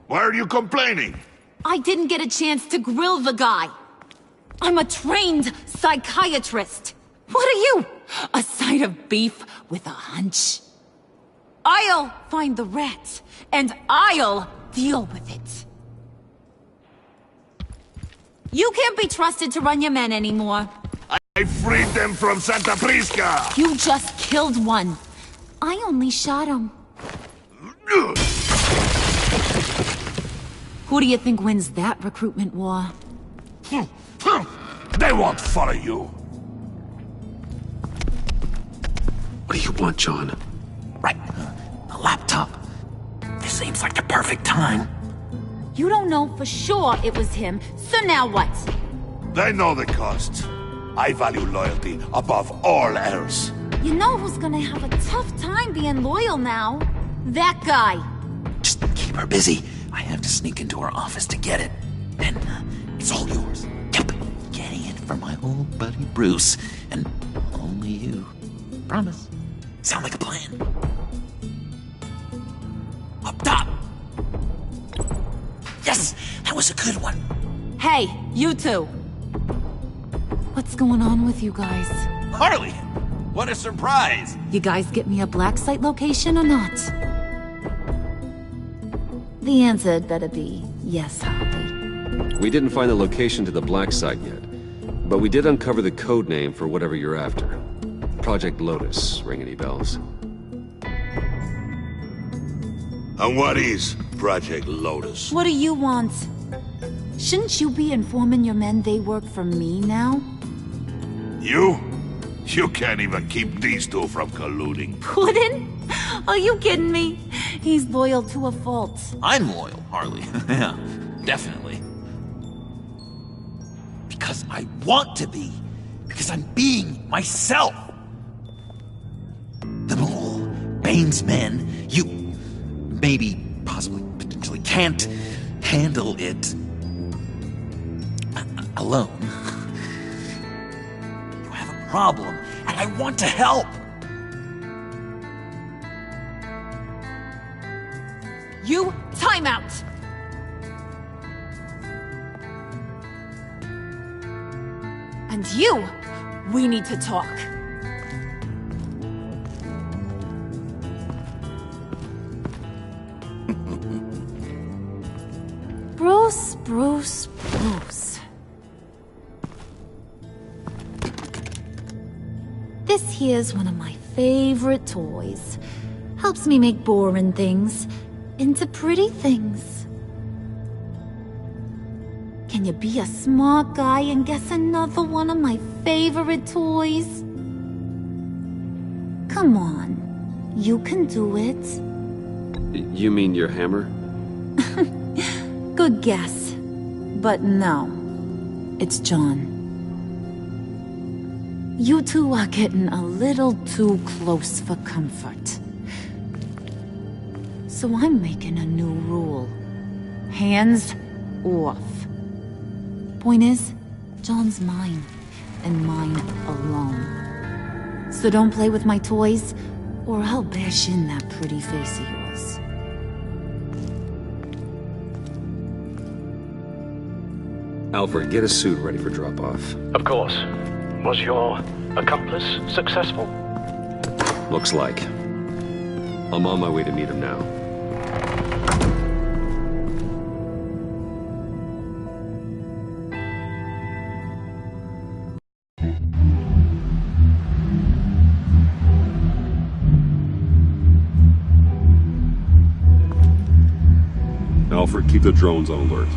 Why are you complaining? I didn't get a chance to grill the guy. I'm a trained psychiatrist. What are you? A side of beef with a hunch? I'll find the rat, and I'll deal with it. You can't be trusted to run your men anymore. I freed them from Santa Prisca! You just killed one. I only shot him. Who do you think wins that recruitment war? They won't follow you. What do you want, John? Right. The laptop. This seems like the perfect time. You don't know for sure it was him, so now what? They know the cost. I value loyalty above all else. You know who's gonna have a tough time being loyal now? That guy. Just keep her busy. I have to sneak into her office to get it. And it's all yours. Yep. Getting it for my old buddy Bruce. And only you. Promise. Sound like a plan? Up top! Yes! That was a good one. Hey, you two. What's going on with you guys? Harley! What a surprise! You guys get me a black site location or not? The answer had better be yes, Harley. We didn't find the location to the black site yet, But we did uncover the code name for whatever you're after. Project Lotus. Ring any bells? And what is Project Lotus? What do you want? Shouldn't you be informing your men they work for me now? You? You can't even keep these two from colluding. Puddin'? Are you kidding me? He's loyal to a fault. I'm loyal, Harley. Yeah, definitely. Because I want to be. Because I'm being myself. The Mole, Bane's men, you maybe, possibly, potentially can't handle it alone. You have a problem, and I want to help. You, time out! And you, we need to talk. Bruce. This here's one of my favorite toys. Helps me make boring things into pretty things. Can you be a smart guy and guess another one of my favorite toys? Come on, you can do it. You mean your hammer? Good guess. But no, it's John. You two are getting a little too close for comfort. So I'm making a new rule. Hands off. Point is, John's mine, and mine alone. So don't play with my toys, or I'll bash in that pretty face of yours. Alfred, get a suit ready for drop-off. Of course. Was your accomplice successful? Looks like. I'm on my way to meet him now. Alfred, keep the drones on alert.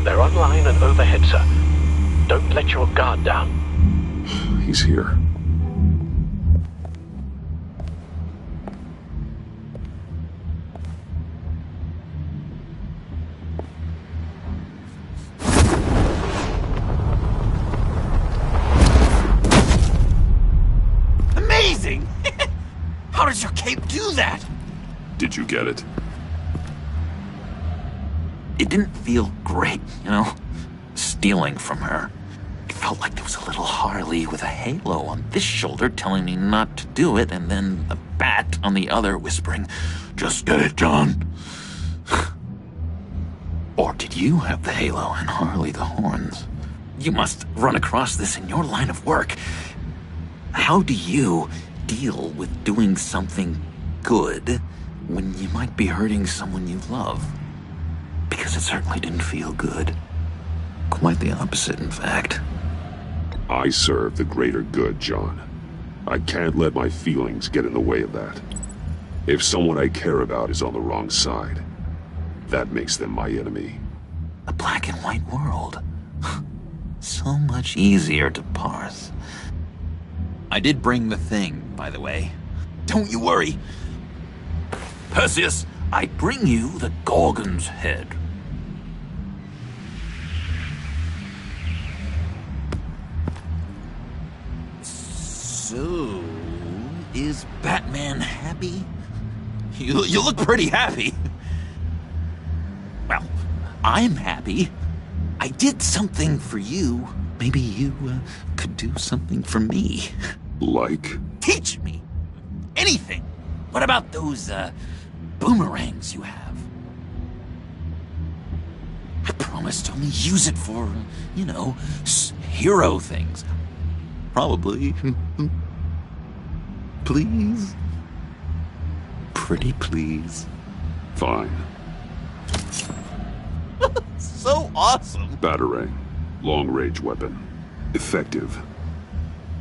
They're online and overhead, sir. Don't let your guard down. He's here. Amazing! How does your cape do that? Did you get it? It didn't feel great, you know? Stealing from her. It felt like there was a little Harley with a halo on this shoulder telling me not to do it, and then the bat on the other whispering, "Just get it, John." Or did you have the halo and Harley the horns? You must run across this in your line of work. How do you deal with doing something good when you might be hurting someone you love? Because it certainly didn't feel good. Quite the opposite, in fact. I serve the greater good, John. I can't let my feelings get in the way of that. If someone I care about is on the wrong side, that makes them my enemy. A black and white world. So much easier to parse. I did bring the thing, by the way. Don't you worry. Perseus, I bring you the Gorgon's head. So, is Batman happy? You look pretty happy. Well, I'm happy. I did something for you. Maybe you could do something for me. Like? Teach me. Anything. What about those, boomerangs you have? I promise to only use it for, you know, hero things. Probably. Please? Pretty please. Fine. So awesome. Batarang. Long-range weapon. Effective.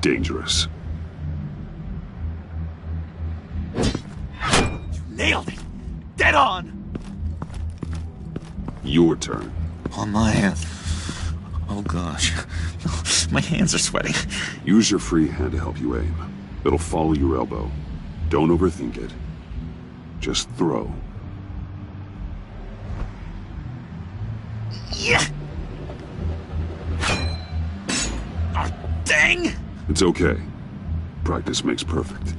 Dangerous. Nailed it! Dead on! Your turn. On my hand. Oh gosh. My hands are sweating. Use your free hand to help you aim. It'll follow your elbow. Don't overthink it. Just throw. Yeah! Oh, dang! It's okay. Practice makes perfect.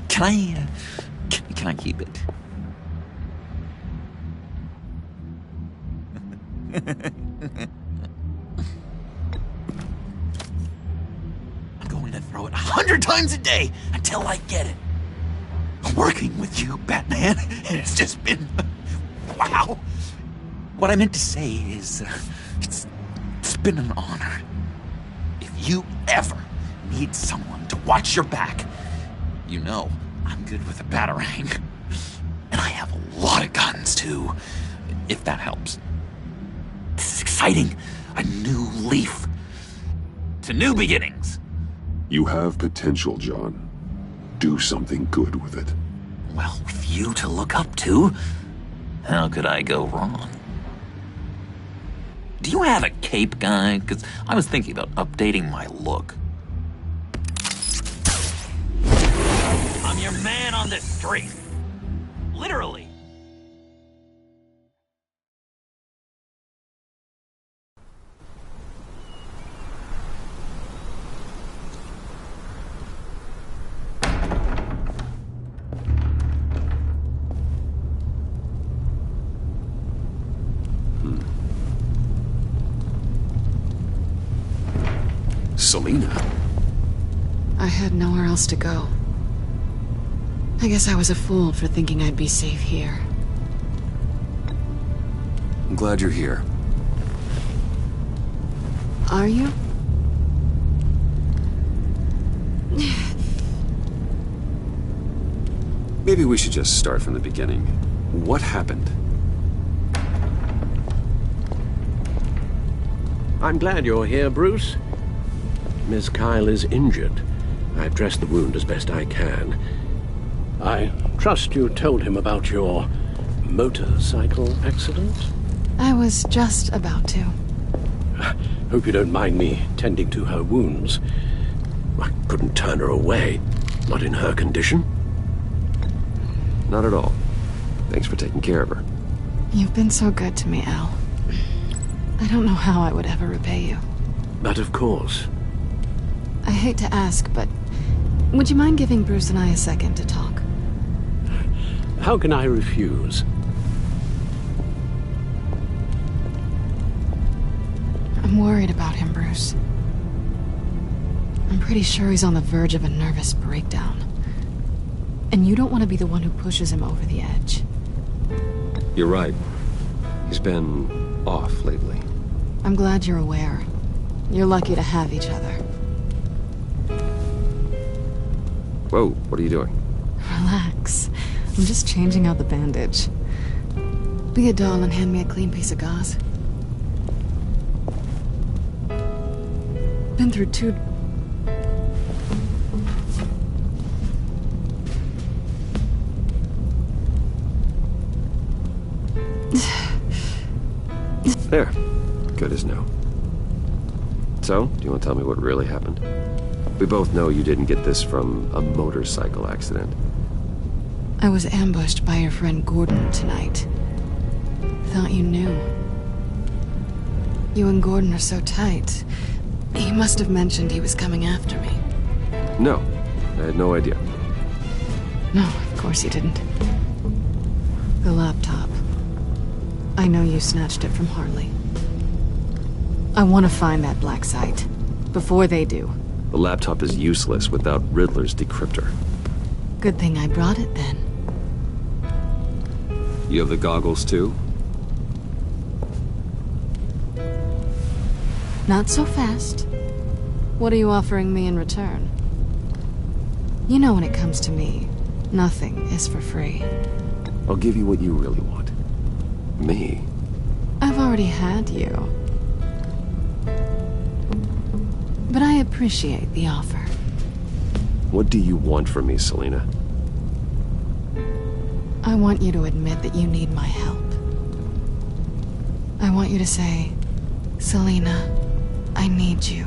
Can I keep it? I'm going to throw it 100 times a day until I get it. Working with you, Batman, it's just been... wow. What I meant to say is, it's been an honor. If you ever need someone to watch your back, you know I'm good with a batarang. And I have a lot of guns, too, if that helps. This is exciting. A new leaf. To new beginnings. You have potential, John. Do something good with it. Well, with you to look up to, how could I go wrong? Do you have a cape, guy? Because I was thinking about updating my look. I'm your man on this street. Literally. Selina? I had nowhere else to go. I guess I was a fool for thinking I'd be safe here. I'm glad you're here. Are you? Maybe we should just start from the beginning. What happened? I'm glad you're here, Bruce. Miss Kyle is injured. I've dressed the wound as best I can. I trust you told him about your motorcycle accident? I was just about to. Hope you don't mind me tending to her wounds. I couldn't turn her away. Not in her condition. Not at all. Thanks for taking care of her. You've been so good to me, Al. I don't know how I would ever repay you. But of course. I hate to ask, but would you mind giving Bruce and I a second to talk? How can I refuse? I'm worried about him, Bruce. I'm pretty sure he's on the verge of a nervous breakdown. And you don't want to be the one who pushes him over the edge. You're right. He's been off lately. I'm glad you're aware. You're lucky to have each other. Whoa, what are you doing? Relax. I'm just changing out the bandage. Be a doll and hand me a clean piece of gauze. Been through two... There. Good as new. So, do you want to tell me what really happened? We both know you didn't get this from a motorcycle accident. I was ambushed by your friend Gordon tonight. Thought you knew. You and Gordon are so tight. He must have mentioned he was coming after me. No, I had no idea. No, of course you didn't. The laptop. I know you snatched it from Harley. I want to find that black site. Before they do. The laptop is useless without Riddler's decryptor. Good thing I brought it then. You have the goggles too? Not so fast. What are you offering me in return? You know when it comes to me, nothing is for free. I'll give you what you really want. Me? I've already had you. appreciate the offer. What do you want from me, Selina? I want you to admit that you need my help. I want you to say, Selina, I need you.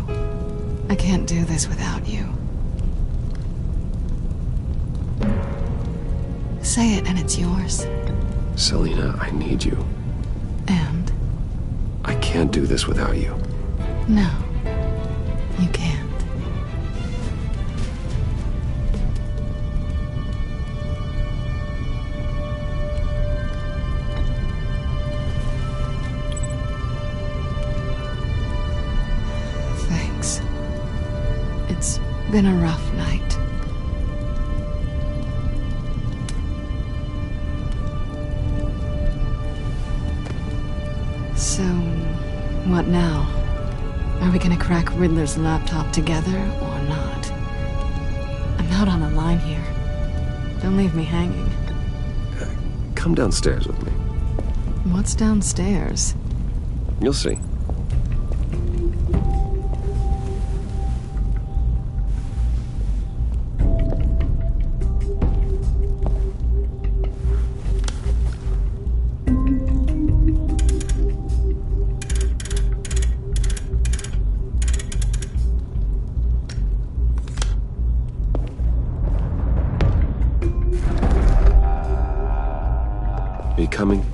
I can't do this without you. Say it and it's yours. Selina, I need you. And? I can't do this without you. No, you can't. Thanks. It's been a rough night. So, what now? Are we gonna crack Riddler's laptop together, or not? I'm out on a line here. Don't leave me hanging. Come downstairs with me. What's downstairs? You'll see. Are you coming?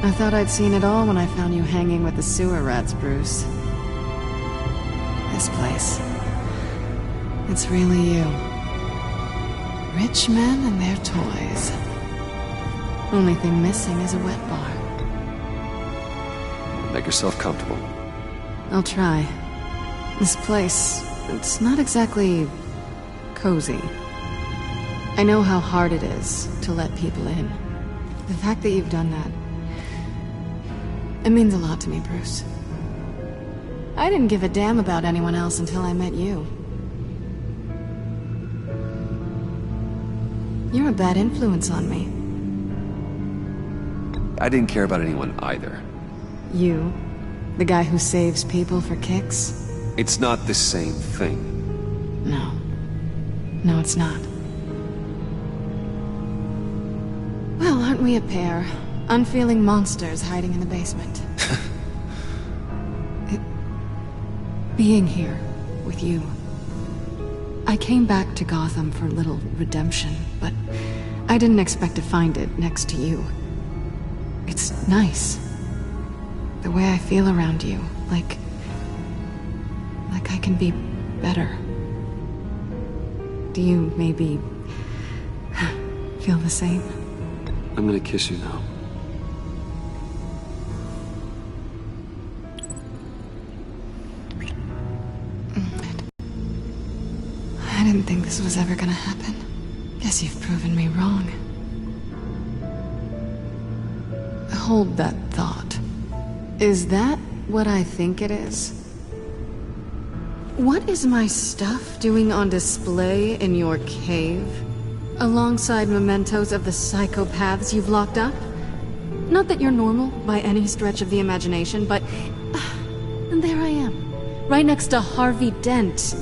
I thought I'd seen it all when I found you hanging with the sewer rats, Bruce. This place. It's really you. Rich men and their toys. Only thing missing is a wet bar. Make yourself comfortable. I'll try. This place, it's not exactly cozy. I know how hard it is to let people in. The fact that you've done that, it means a lot to me, Bruce. I didn't give a damn about anyone else until I met you. You're a bad influence on me. I didn't care about anyone either. You? The guy who saves people for kicks? It's not the same thing. No. No, it's not. Well, aren't we a pair? Unfeeling monsters hiding in the basement. Being here with you. I came back to Gotham for a little redemption, but I didn't expect to find it next to you. It's nice. The way I feel around you, like I can be better. Do you maybe feel the same? I'm gonna kiss you now. I didn't think this was ever gonna happen. Guess you've proven me wrong. Hold that thought. Is that what I think it is? What is my stuff doing on display in your cave? Alongside mementos of the psychopaths you've locked up? Not that you're normal by any stretch of the imagination, but... and there I am, right next to Harvey Dent.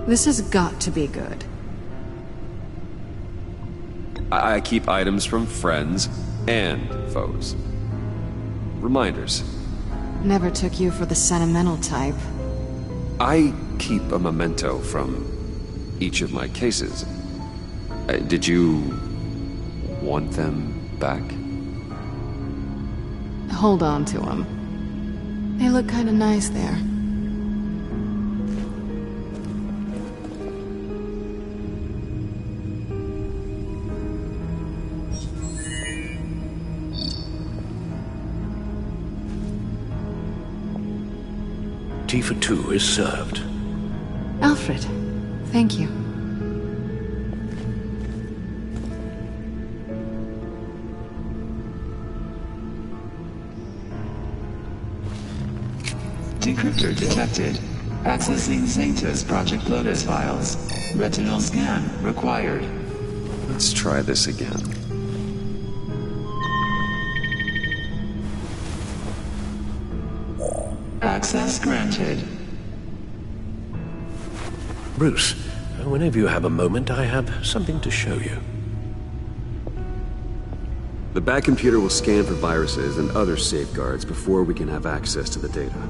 This has got to be good. I keep items from friends and foes. Reminders. Never took you for the sentimental type. I keep a memento from each of my cases. Did you want them back? Hold on to them. They look kinda nice there. duty for 2 is served. Alfred, thank you. Decryptor detected. Accessing Sanctus Project Lotus files. Retinal scan required. Let's try this again. Access granted. Bruce, whenever you have a moment, I have something to show you. The back computer will scan for viruses and other safeguards before we can have access to the data.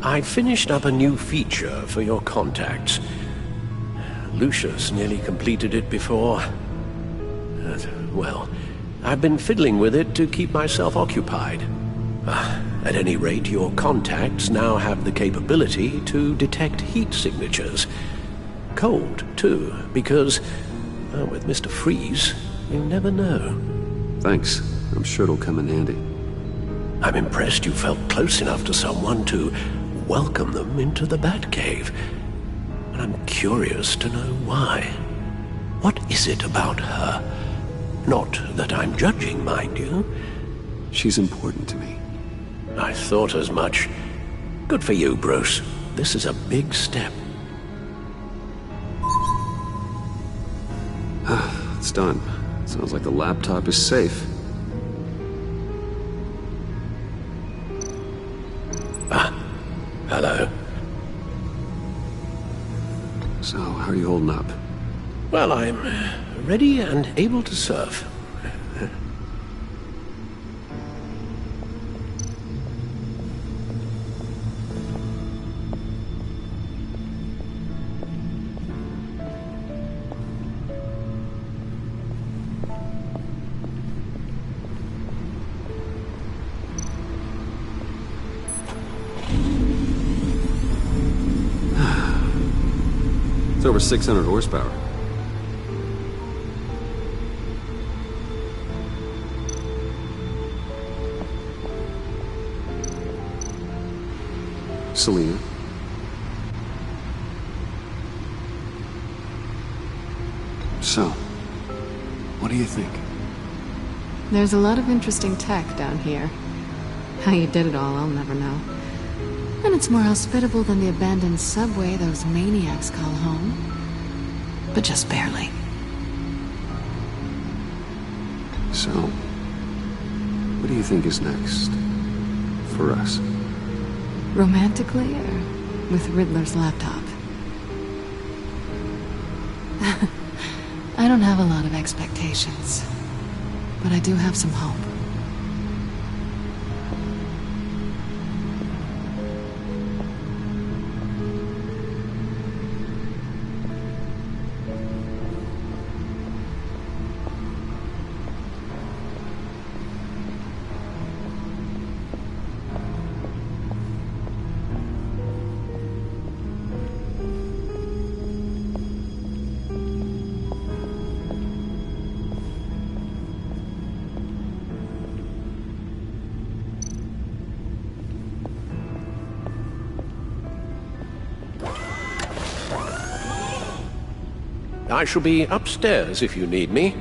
I finished up a new feature for your contacts. Lucius nearly completed it before. Well, I've been fiddling with it to keep myself occupied. At any rate, your contacts now have the capability to detect heat signatures. Cold, too, because, with Mr. Freeze, you never know. Thanks. I'm sure it'll come in handy. I'm impressed you felt close enough to someone to welcome them into the Batcave. And I'm curious to know why. What is it about her? Not that I'm judging, mind you. She's important to me. I thought as much. Good for you, Bruce. This is a big step. It's done. Sounds like the laptop is safe. Hello. So, how are you holding up? Well, I'm ready and able to serve. It's over 600 horsepower. Selena. So, what do you think? There's a lot of interesting tech down here. How you did it all, I'll never know. And it's more hospitable than the abandoned subway those maniacs call home. But just barely. So, what do you think is next? For us? Romantically, or with Riddler's laptop? I don't have a lot of expectations. But I do have some hope. I shall be upstairs if you need me.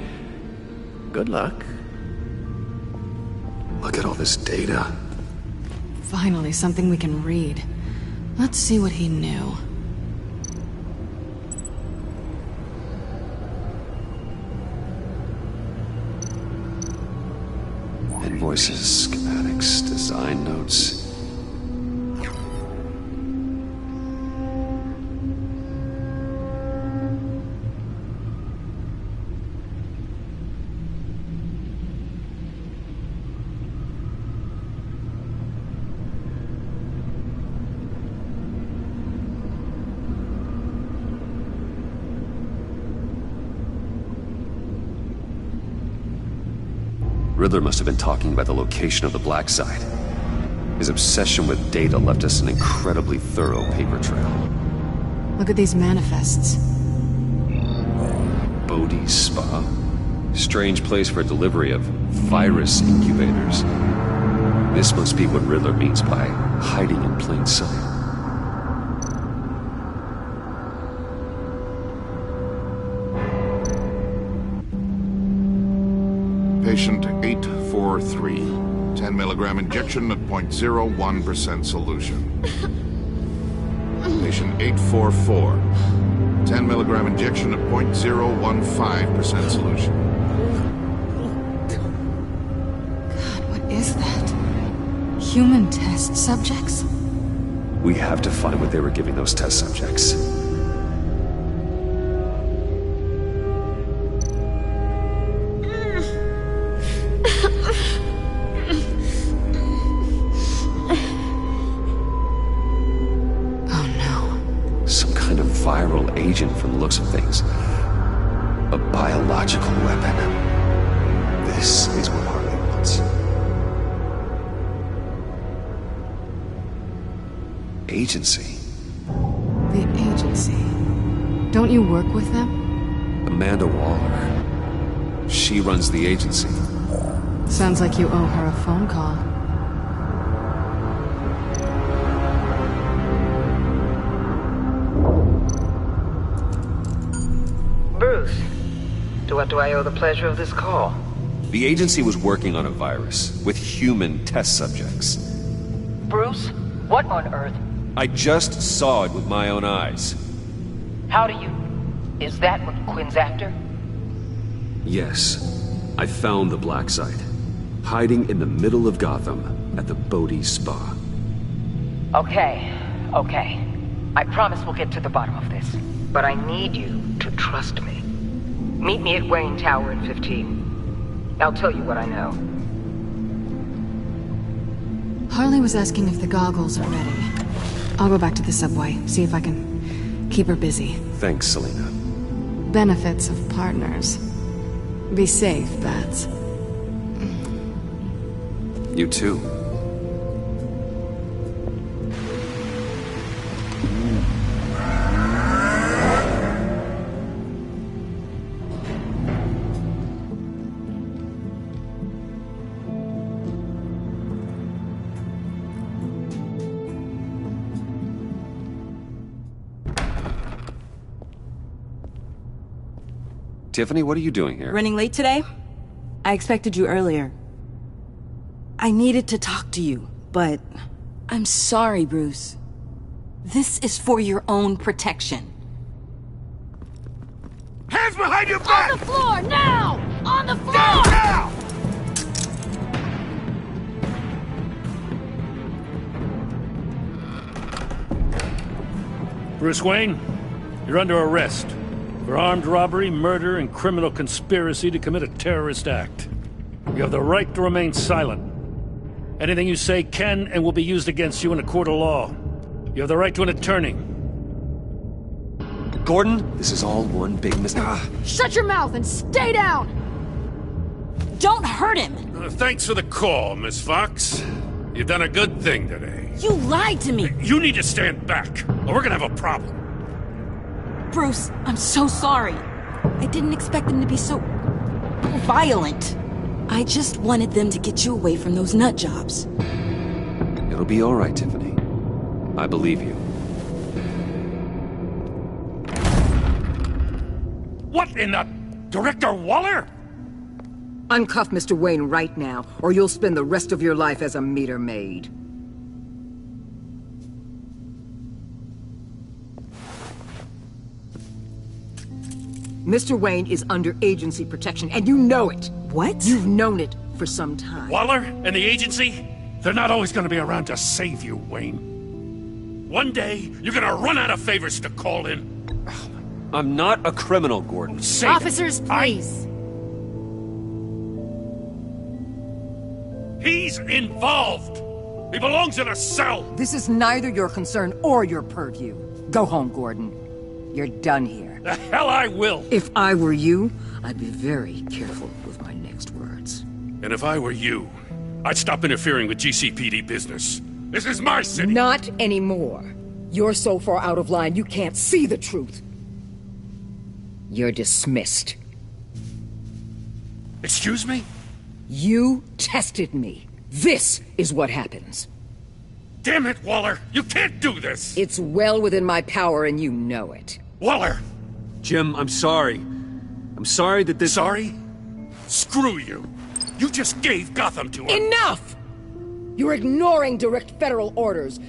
Good luck. Look at all this data. Finally, something we can read. Let's see what he knew. Invoices, schematics, design notes. Riddler must have been talking about the location of the black site. His obsession with data left us an incredibly thorough paper trail. Look at these manifests. Bodhi's Spa? Strange place for delivery of virus incubators. This must be what Riddler means by hiding in plain sight. Patient 843. 10 milligram injection at 0.01% solution. Patient 844. 10 milligram injection at 0.015% solution. God, what is that? Human test subjects? We have to find what they were giving those test subjects. Viral agent from the looks of things. A biological weapon. This is what Harley wants. Agency. The agency. Don't you work with them? Amanda Waller. She runs the agency. Sounds like you owe her a phone call. Bruce, to what do I owe the pleasure of this call? The agency was working on a virus with human test subjects. Bruce, what on earth? I just saw it with my own eyes. How do you... Is that what Quinn's after? Yes. I found the black site. Hiding in the middle of Gotham at the Bodhi Spa. Okay. I promise we'll get to the bottom of this. But I need you to trust me. Meet me at Wayne Tower in 15. I'll tell you what I know. Harley was asking if the goggles are ready. I'll go back to the subway, see if I can keep her busy. Thanks, Selena. Benefits of partners. Be safe, Bats. You too. Tiffany, what are you doing here? Running late today? I expected you earlier. I needed to talk to you, but I'm sorry, Bruce. This is for your own protection. Hands behind your back! On the floor, now! On the floor! Now! Bruce Wayne, you're under arrest for armed robbery, murder, and criminal conspiracy to commit a terrorist act. You have the right to remain silent. Anything you say can and will be used against you in a court of law. You have the right to an attorney. Gordon, this is all one big mistake. Shut your mouth and stay down! Don't hurt him! Thanks for the call, Miss Fox. You've done a good thing today. You lied to me! You need to stand back, or we're gonna have a problem. Bruce, I'm so sorry. I didn't expect them to be so... violent. I just wanted them to get you away from those nut jobs. It'll be all right, Tiffany. I believe you. What in the... Director Waller? Uncuff Mr. Wayne right now, or you'll spend the rest of your life as a meter maid. Mr. Wayne is under agency protection, and you know it. What? You've known it for some time. Waller and the agency? They're not always gonna be around to save you, Wayne. One day, you're gonna run out of favors to call in. I'm not a criminal, Gordon. Officers, please. He's involved! He belongs in a cell! This is neither your concern or your purview. Go home, Gordon. You're done here. The hell I will! If I were you, I'd be very careful with my next words. And if I were you, I'd stop interfering with GCPD business. This is my city! Not anymore. You're so far out of line, you can't see the truth. You're dismissed. Excuse me? You tested me. This is what happens. Damn it, Waller! You can't do this! It's well within my power and you know it. Waller! Jim, I'm sorry. I'm sorry that this... Sorry? Screw you! You just gave Gotham to him! Enough! You're ignoring direct federal orders.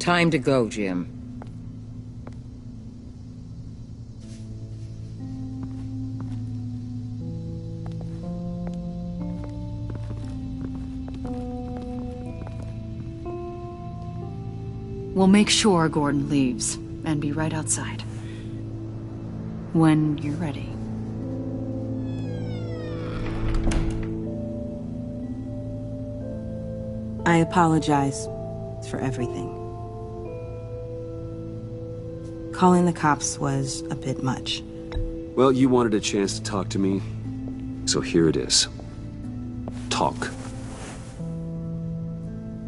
Time to go, Jim. We'll make sure Gordon leaves, and be right outside. When you're ready. I apologize for everything. Calling the cops was a bit much. Well, you wanted a chance to talk to me, so here it is. Talk.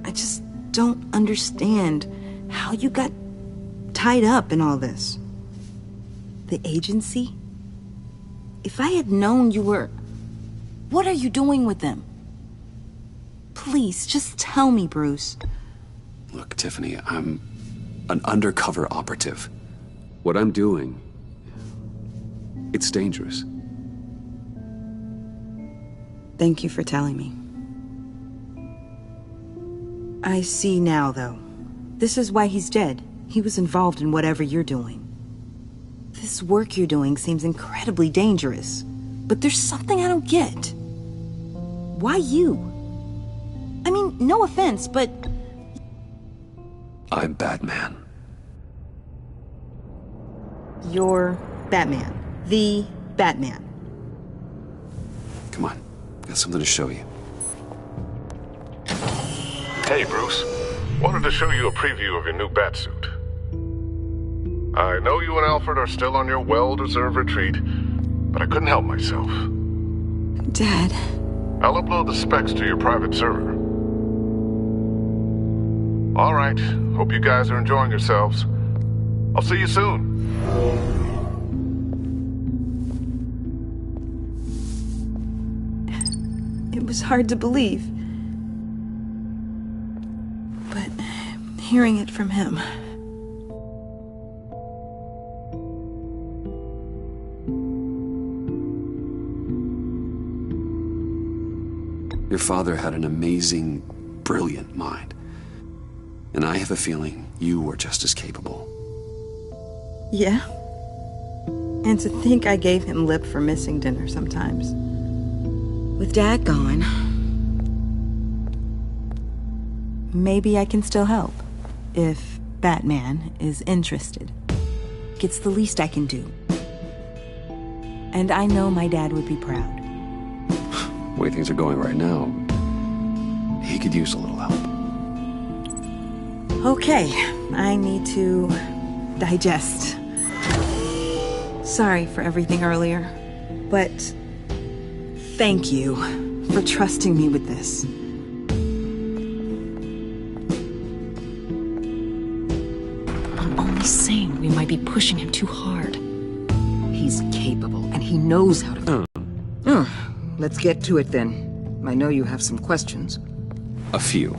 I just don't understand how you got tied up in all this. The agency? If I had known you were... What are you doing with them? Please, just tell me, Bruce. Look, Tiffany, I'm an undercover operative. What I'm doing, it's dangerous. Thank you for telling me. I see now, though. This is why he's dead. He was involved in whatever you're doing. This work you're doing seems incredibly dangerous. But there's something I don't get. Why you? I mean, no offense, but... I'm Batman. You're Batman. The Batman. Come on, got something to show you. Hey, Bruce. Wanted to show you a preview of your new Batsuit. I know you and Alfred are still on your well-deserved retreat, but I couldn't help myself. Dad. I'll upload the specs to your private server. All right. Hope you guys are enjoying yourselves. I'll see you soon. It was hard to believe. But hearing it from him... Your father had an amazing, brilliant mind. And I have a feeling you were just as capable. Yeah? And to think I gave him lip for missing dinner sometimes. With Dad gone... Maybe I can still help. If Batman is interested. It's the least I can do. And I know my dad would be proud. The way things are going right now, he could use a little help. Okay, I need to digest. Sorry for everything earlier, but thank you for trusting me with this. I'm only saying we might be pushing him too hard. He's capable, and he knows how to... Let's get to it then. I know you have some questions. A few.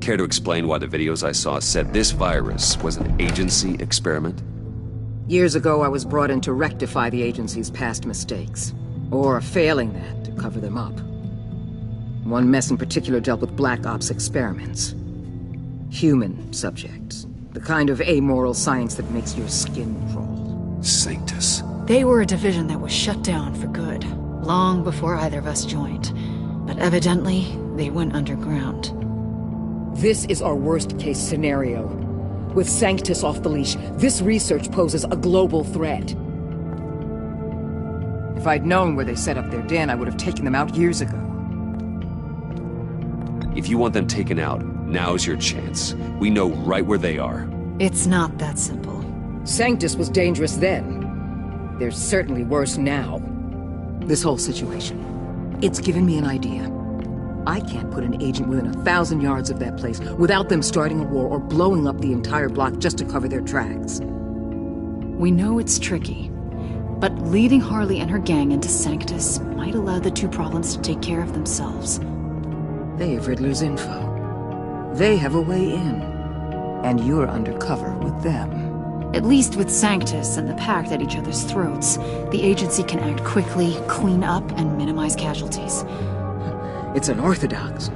Care to explain why the videos I saw said this virus was an agency experiment? Years ago, I was brought in to rectify the agency's past mistakes. Or failing that, to cover them up. One mess in particular dealt with Black Ops experiments. Human subjects. The kind of amoral science that makes your skin crawl. Sanctus. They were a division that was shut down for good, long before either of us joined. But evidently, they went underground. This is our worst-case scenario. With Sanctus off the leash, this research poses a global threat. If I'd known where they set up their den, I would have taken them out years ago. If you want them taken out, now's your chance. We know right where they are. It's not that simple. Sanctus was dangerous then. They're certainly worse now. This whole situation. It's given me an idea. I can't put an agent within 1,000 yards of that place without them starting a war or blowing up the entire block just to cover their tracks. We know it's tricky, but leading Harley and her gang into Sanctus might allow the two problems to take care of themselves. They have Riddler's info. They have a way in. And you're undercover with them. At least with Sanctus and the Pact at each other's throats, the agency can act quickly, clean up, and minimize casualties. It's unorthodox.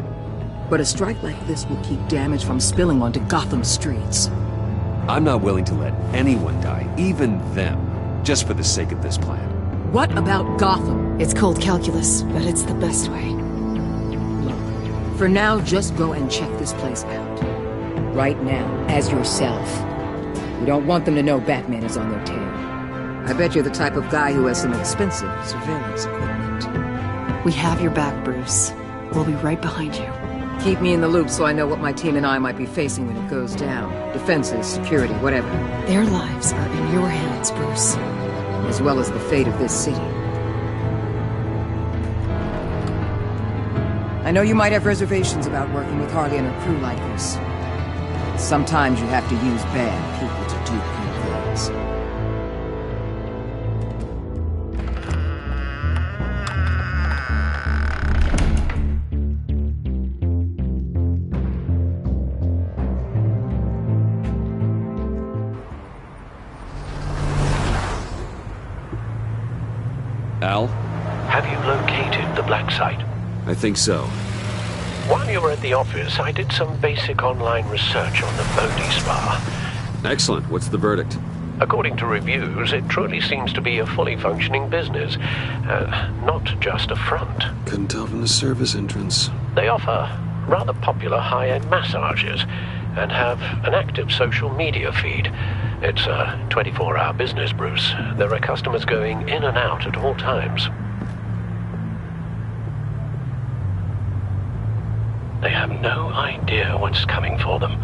But a strike like this will keep damage from spilling onto Gotham streets. I'm not willing to let anyone die, even them, just for the sake of this plan. What about Gotham? It's cold calculus, but it's the best way. Look, for now, just go and check this place out. Right now, as yourself. You don't want them to know Batman is on their tail. I bet you're the type of guy who has some expensive surveillance equipment. We have your back, Bruce. We'll be right behind you. Keep me in the loop so I know what my team and I might be facing when it goes down. Defenses, security, whatever. Their lives are in your hands, Bruce. As well as the fate of this city. I know you might have reservations about working with Harley and her crew like this. Sometimes you have to use bad people to do good things. Al? Have you located the black site? I think so. While you were at the office, I did some basic online research on the Bodhi Spa. Excellent. What's the verdict? According to reviews, it truly seems to be a fully functioning business, not just a front. Couldn't tell from the service entrance. They offer rather popular high-end massages and have an active social media feed. It's a 24-hour business, Bruce. There are customers going in and out at all times. They have no idea what's coming for them.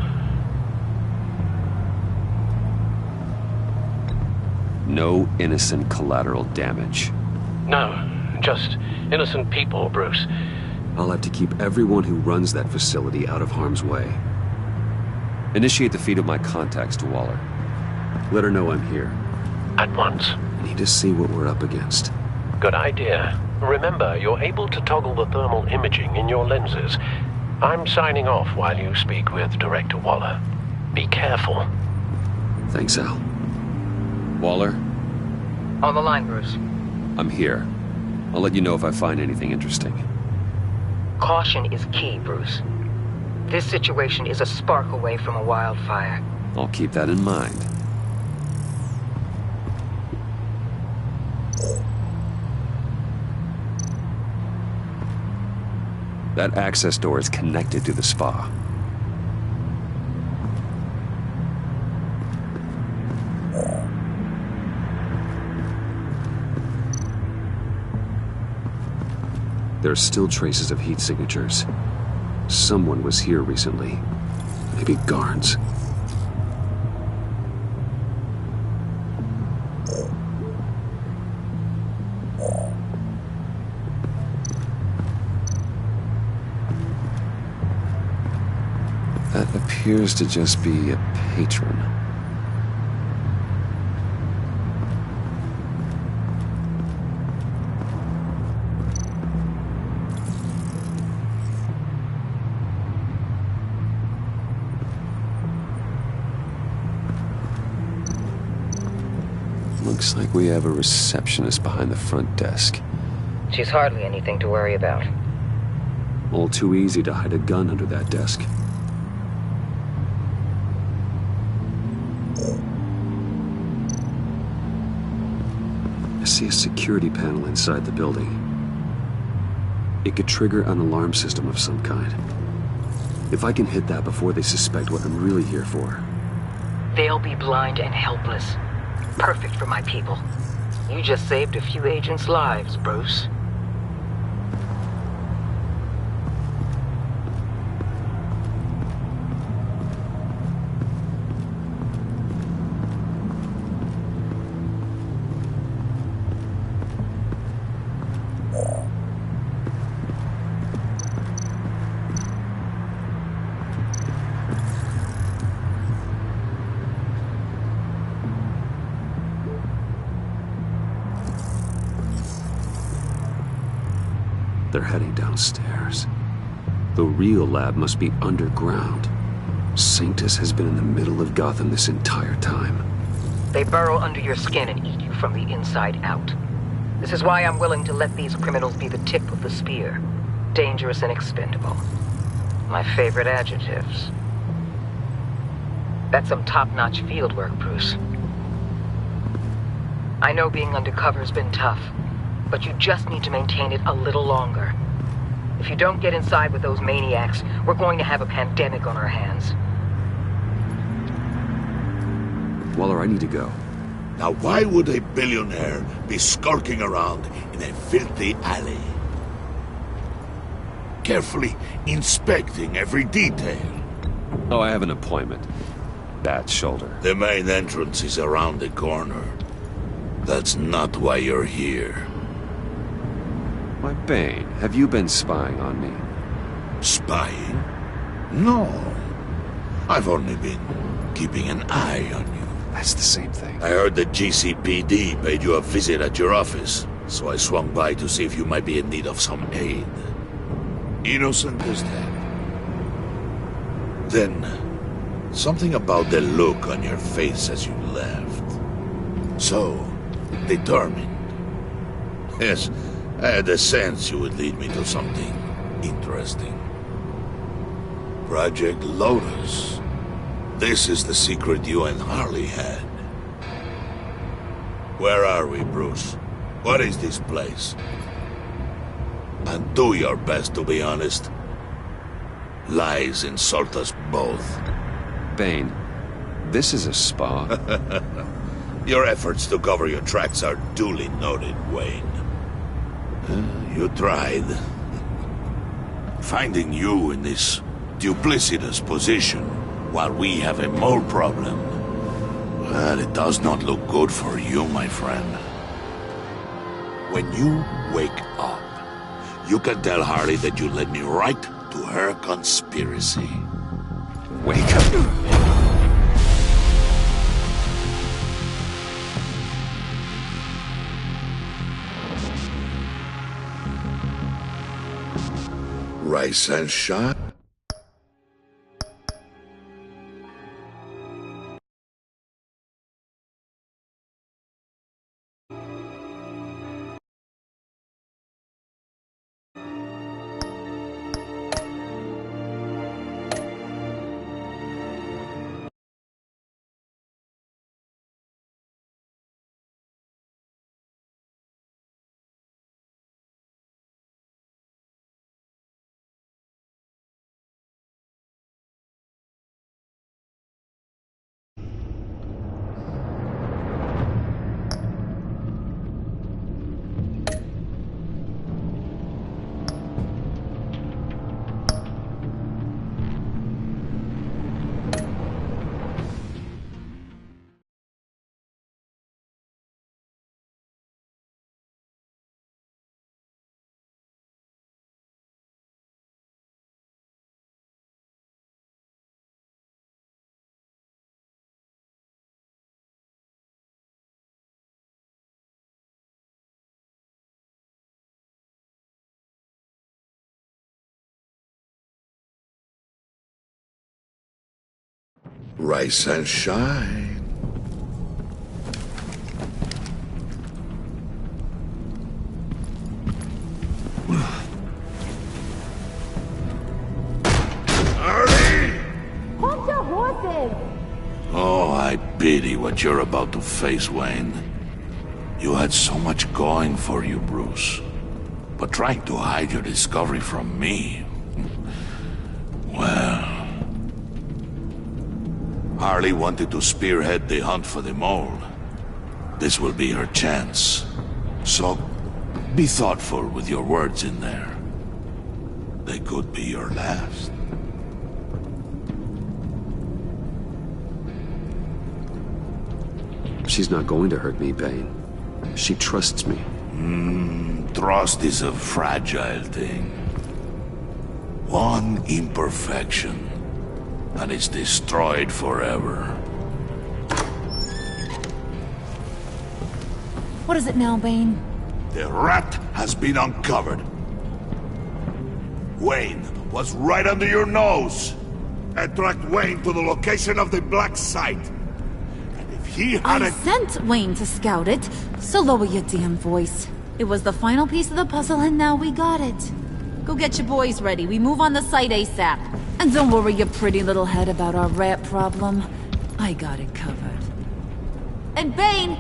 No innocent collateral damage. No, just innocent people, Bruce. I'll have to keep everyone who runs that facility out of harm's way. Initiate the feed of my contacts to Waller. Let her know I'm here. At once. I need to see what we're up against. Good idea. Remember, you're able to toggle the thermal imaging in your lenses. I'm signing off while you speak with Director Waller. Be careful. Thanks, Al. Waller? On the line, Bruce. I'm here. I'll let you know if I find anything interesting. Caution is key, Bruce. This situation is a spark away from a wildfire. I'll keep that in mind. That access door is connected to the spa. There are still traces of heat signatures. Someone was here recently. Maybe guards. That appears to just be a patron. Looks like we have a receptionist behind the front desk. She's hardly anything to worry about. All too easy to hide a gun under that desk. I see a security panel inside the building. It could trigger an alarm system of some kind. If I can hit that before they suspect what I'm really here for. They'll be blind and helpless. Perfect for my people. You just saved a few agents' lives, Bruce. They're heading downstairs. The real lab must be underground. Sanctus has been in the middle of Gotham this entire time. They burrow under your skin and eat you from the inside out. This is why I'm willing to let these criminals be the tip of the spear. Dangerous and expendable. My favorite adjectives. That's some top-notch field work, Bruce. I know being undercover's been tough, but you just need to maintain it a little longer. If you don't get inside with those maniacs, we're going to have a pandemic on our hands. Waller, I need to go. Now why would a billionaire be skulking around in a filthy alley? Carefully inspecting every detail. Oh, I have an appointment. Bat shoulder. The main entrance is around the corner. That's not why you're here. Why, Bane, have you been spying on me? Spying? No. I've only been keeping an eye on you. That's the same thing. I heard the GCPD paid you a visit at your office, so I swung by to see if you might be in need of some aid. Innocent as that. Then, something about the look on your face as you left. So, determined. Yes, I had a sense you would lead me to something interesting. Project Lotus. This is the secret you and Harley had. Where are we, Bruce? What is this place? And do your best to be honest. Lies insult us both. Bane, this is a spa. Your efforts to cover your tracks are duly noted, Wayne. You tried. Finding you in this duplicitous position while we have a mole problem, well, it does not look good for you, my friend. When you wake up, you can tell Harley that you led me right to her conspiracy. Wake up. Rice and shot? Rise and shine. Harley! Hold your horses! Oh, I pity what you're about to face, Wayne. You had so much going for you, Bruce. But trying to hide your discovery from me... well... Harley wanted to spearhead the hunt for the mole. This will be her chance. So, be thoughtful with your words in there. They could be your last. She's not going to hurt me, Bane. She trusts me. Trust is a fragile thing. One imperfection, and it's destroyed forever. What is it now, Bane? The rat has been uncovered. Wayne was right under your nose. And tracked Wayne to the location of the black site. And if he had I sent Wayne to scout it, so lower your damn voice. It was the final piece of the puzzle and now we got it. Go get your boys ready. We move on the site ASAP. And don't worry your pretty little head about our rat problem. I got it covered. And Bane,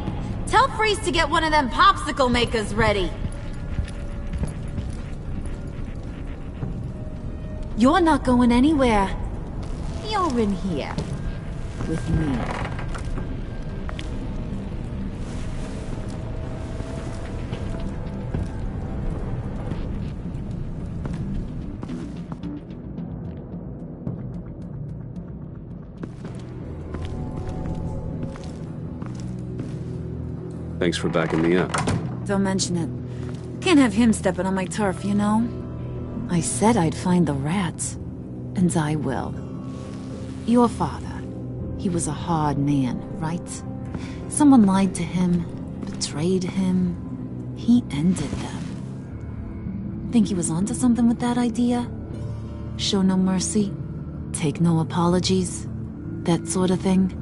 tell Freeze to get one of them popsicle makers ready. You're not going anywhere. You're in here. With me. Thanks for backing me up. Don't mention it. Can't have him stepping on my turf, you know? I said I'd find the rats. And I will. Your father. He was a hard man, right? Someone lied to him, betrayed him. He ended them. Think he was onto something with that idea? Show no mercy? Take no apologies? That sort of thing?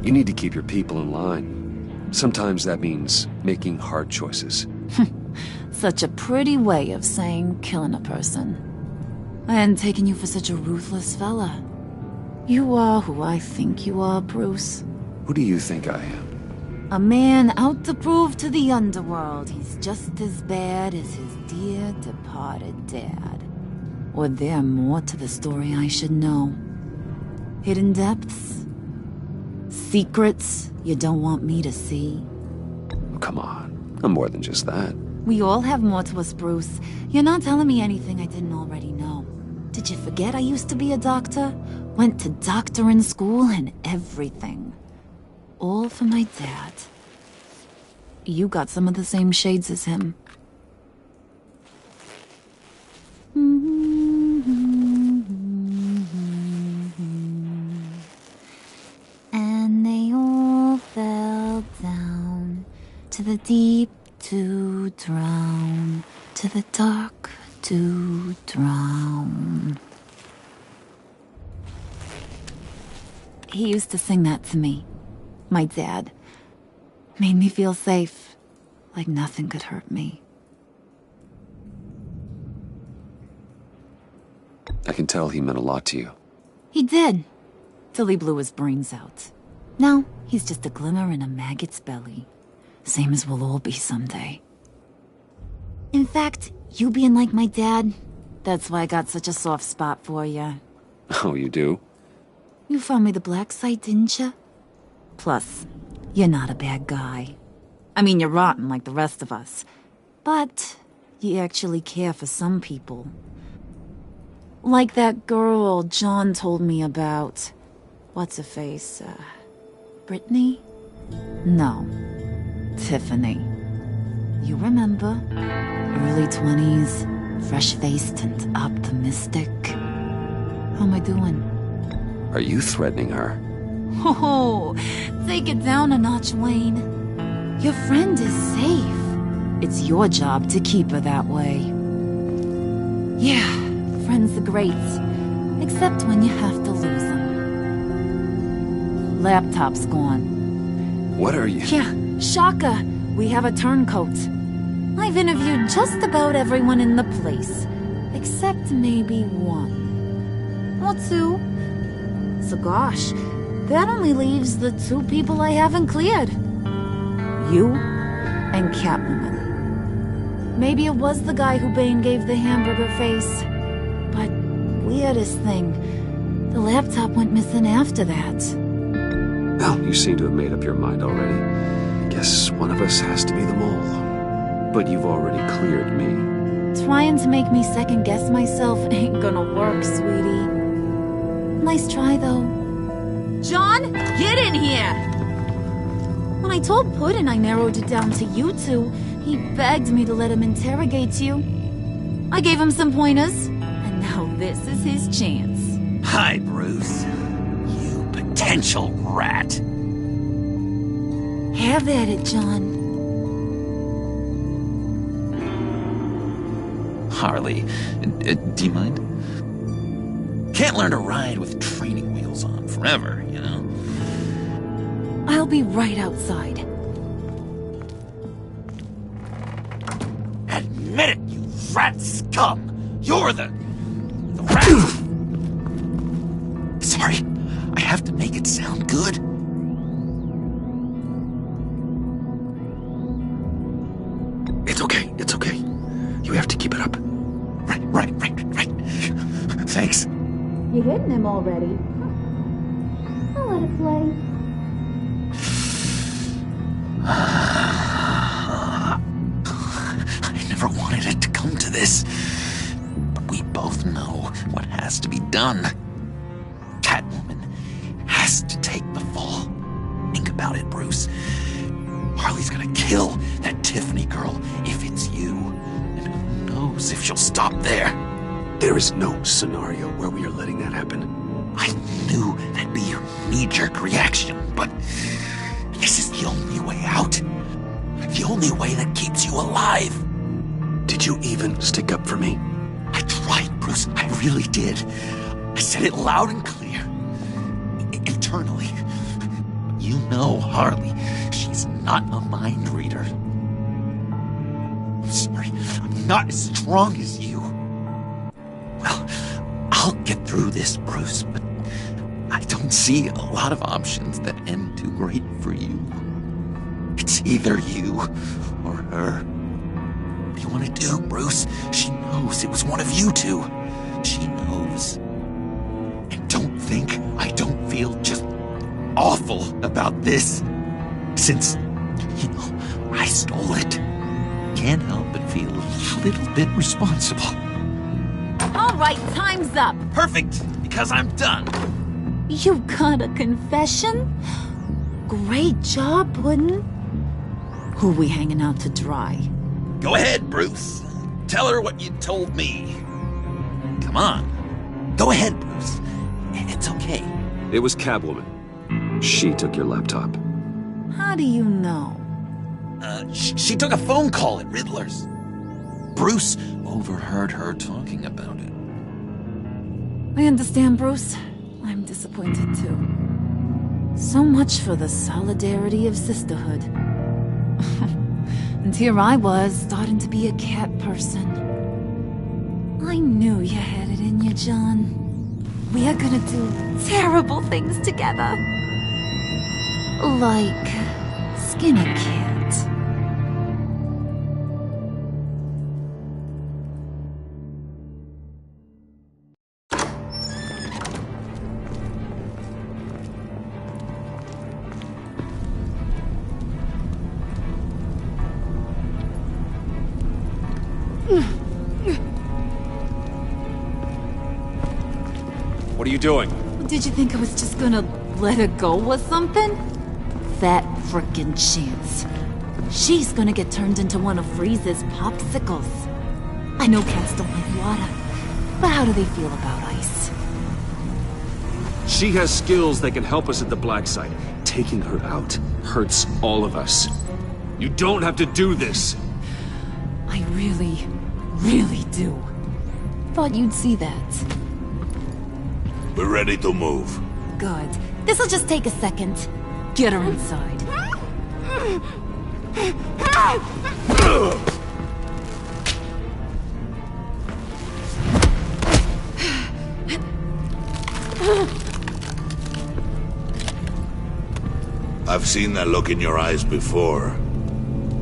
You need to keep your people in line. Sometimes that means making hard choices. Such a pretty way of saying killing a person. I hadn't taken you for such a ruthless fella. You are who I think you are, Bruce. Who do you think I am? A man out to prove to the underworld he's just as bad as his dear departed dad. Or there more to the story I should know. Hidden depths? Secrets you don't want me to see? Oh, come on. I'm more than just that. We all have more to us, Bruce. You're not telling me anything I didn't already know. Did you forget I used to be a doctor? Went to doctoring school and everything. All for my dad. You got some of the same shades as him. And they all fell down to the deep to drown, to the dark to drown. He used to sing that to me. My dad. Made me feel safe, like nothing could hurt me. I can tell he meant a lot to you. He did, till he blew his brains out. Now, he's just a glimmer in a maggot's belly. Same as we'll all be someday. In fact, you being like my dad, that's why I got such a soft spot for you. Oh, you do? You found me the black site, didn't you? Plus, you're not a bad guy. I mean, you're rotten like the rest of us. But you actually care for some people. Like that girl John told me about. What's her face? Brittany? No. Tiffany. You remember? Early 20s, fresh-faced and optimistic. How am I doing? Are you threatening her? Oh, take it down a notch, Wayne. Your friend is safe. It's your job to keep her that way. Yeah, friends are great. Except when you have to lose them. Laptop's gone. What are you? Yeah, shocker. We have a turncoat. I've interviewed just about everyone in the place. Except maybe one. Or two. So gosh, that only leaves the two people I haven't cleared. You and Catwoman. Maybe it was the guy who Bane gave the hamburger face. But weirdest thing, the laptop went missing after that. Well, you seem to have made up your mind already. Guess one of us has to be the mole. But you've already cleared me. Trying to make me second-guess myself ain't gonna work, sweetie. Nice try, though. John, get in here! When I told Puddin' I narrowed it down to you two, he begged me to let him interrogate you. I gave him some pointers, and now this is his chance. Hi, Bruce. You potential rat. Have at it, John. Harley, do you mind? Can't learn to ride with training wheels on forever, you know? I'll be right outside. Admit it, you rat scum! You're the rat! Sorry, I have to make it sound good. It's okay, it's okay. You have to keep it up. Right. Thanks. You hitting him already? I'll let it play. I never wanted it to come to this. But we both know what has to be done. Catwoman has to take the fall. Think about it, Bruce. Harley's gonna kill that Tiffany girl if it's you. And who knows if she'll stop there. There is no scenario where we are letting that happen. I knew that'd be your knee-jerk reaction, but this is the only way out. The only way that keeps you alive. Did you even stick up for me? I tried, Bruce. I really did. I said it loud and clear. Internally. You know Harley. She's not a mind reader. I'm sorry. I'm not as strong as you. Well, I'll get through this, Bruce, but I don't see a lot of options that end too great for you. It's either you or her. What do you want to do, Bruce? She knows it was one of you two. She knows. And don't think I don't feel just awful about this. Since, you know, I stole it. Can't help but feel a little bit responsible. All right, time's up. Perfect, because I'm done. You got a confession? Great job, Puddin'. Who we hanging out to dry? Go ahead, Bruce. Tell her what you told me. Come on. Go ahead, Bruce. It's okay. It was Catwoman. She took your laptop. How do you know? She took a phone call at Riddler's. Bruce overheard her talking about it. I understand, Bruce. I'm disappointed too. So much for the solidarity of sisterhood. And here I was, starting to be a cat person. I knew you had it in you, John. We are gonna do terrible things together. Like skin a cat. What are you doing? Did you think I was just gonna let her go or something? That frickin' chance. She's gonna get turned into one of Freeze's popsicles. I know cats don't like water, but how do they feel about ice? She has skills that can help us at the black site. Taking her out hurts all of us. You don't have to do this. I really, really do. Thought you'd see that. We're ready to move. Good. This'll just take a second. Get her inside. I've seen that look in your eyes before.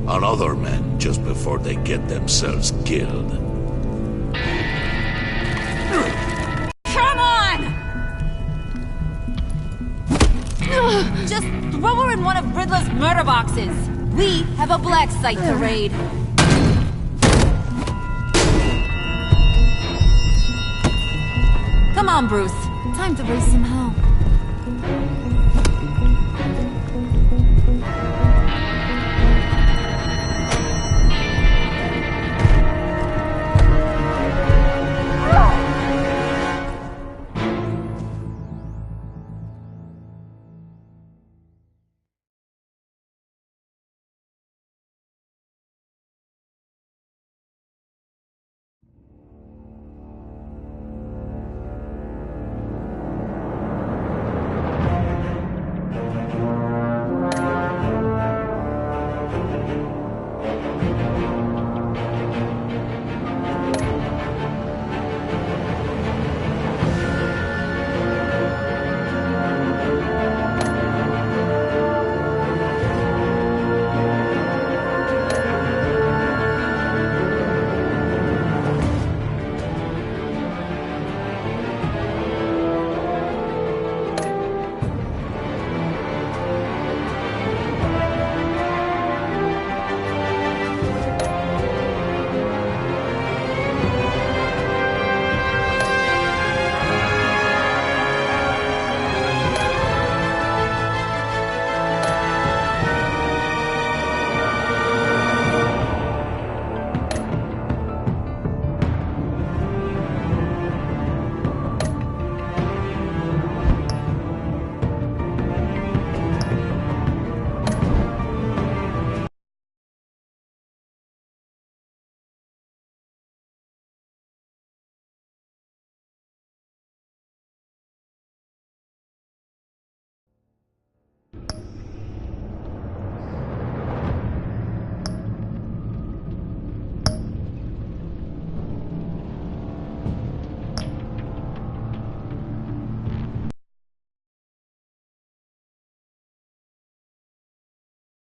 On other men, just before they get themselves killed. Come on! Just throw her in one of Riddler's murder boxes. We have a black site to raid. Come on, Bruce. Time to raise some hell.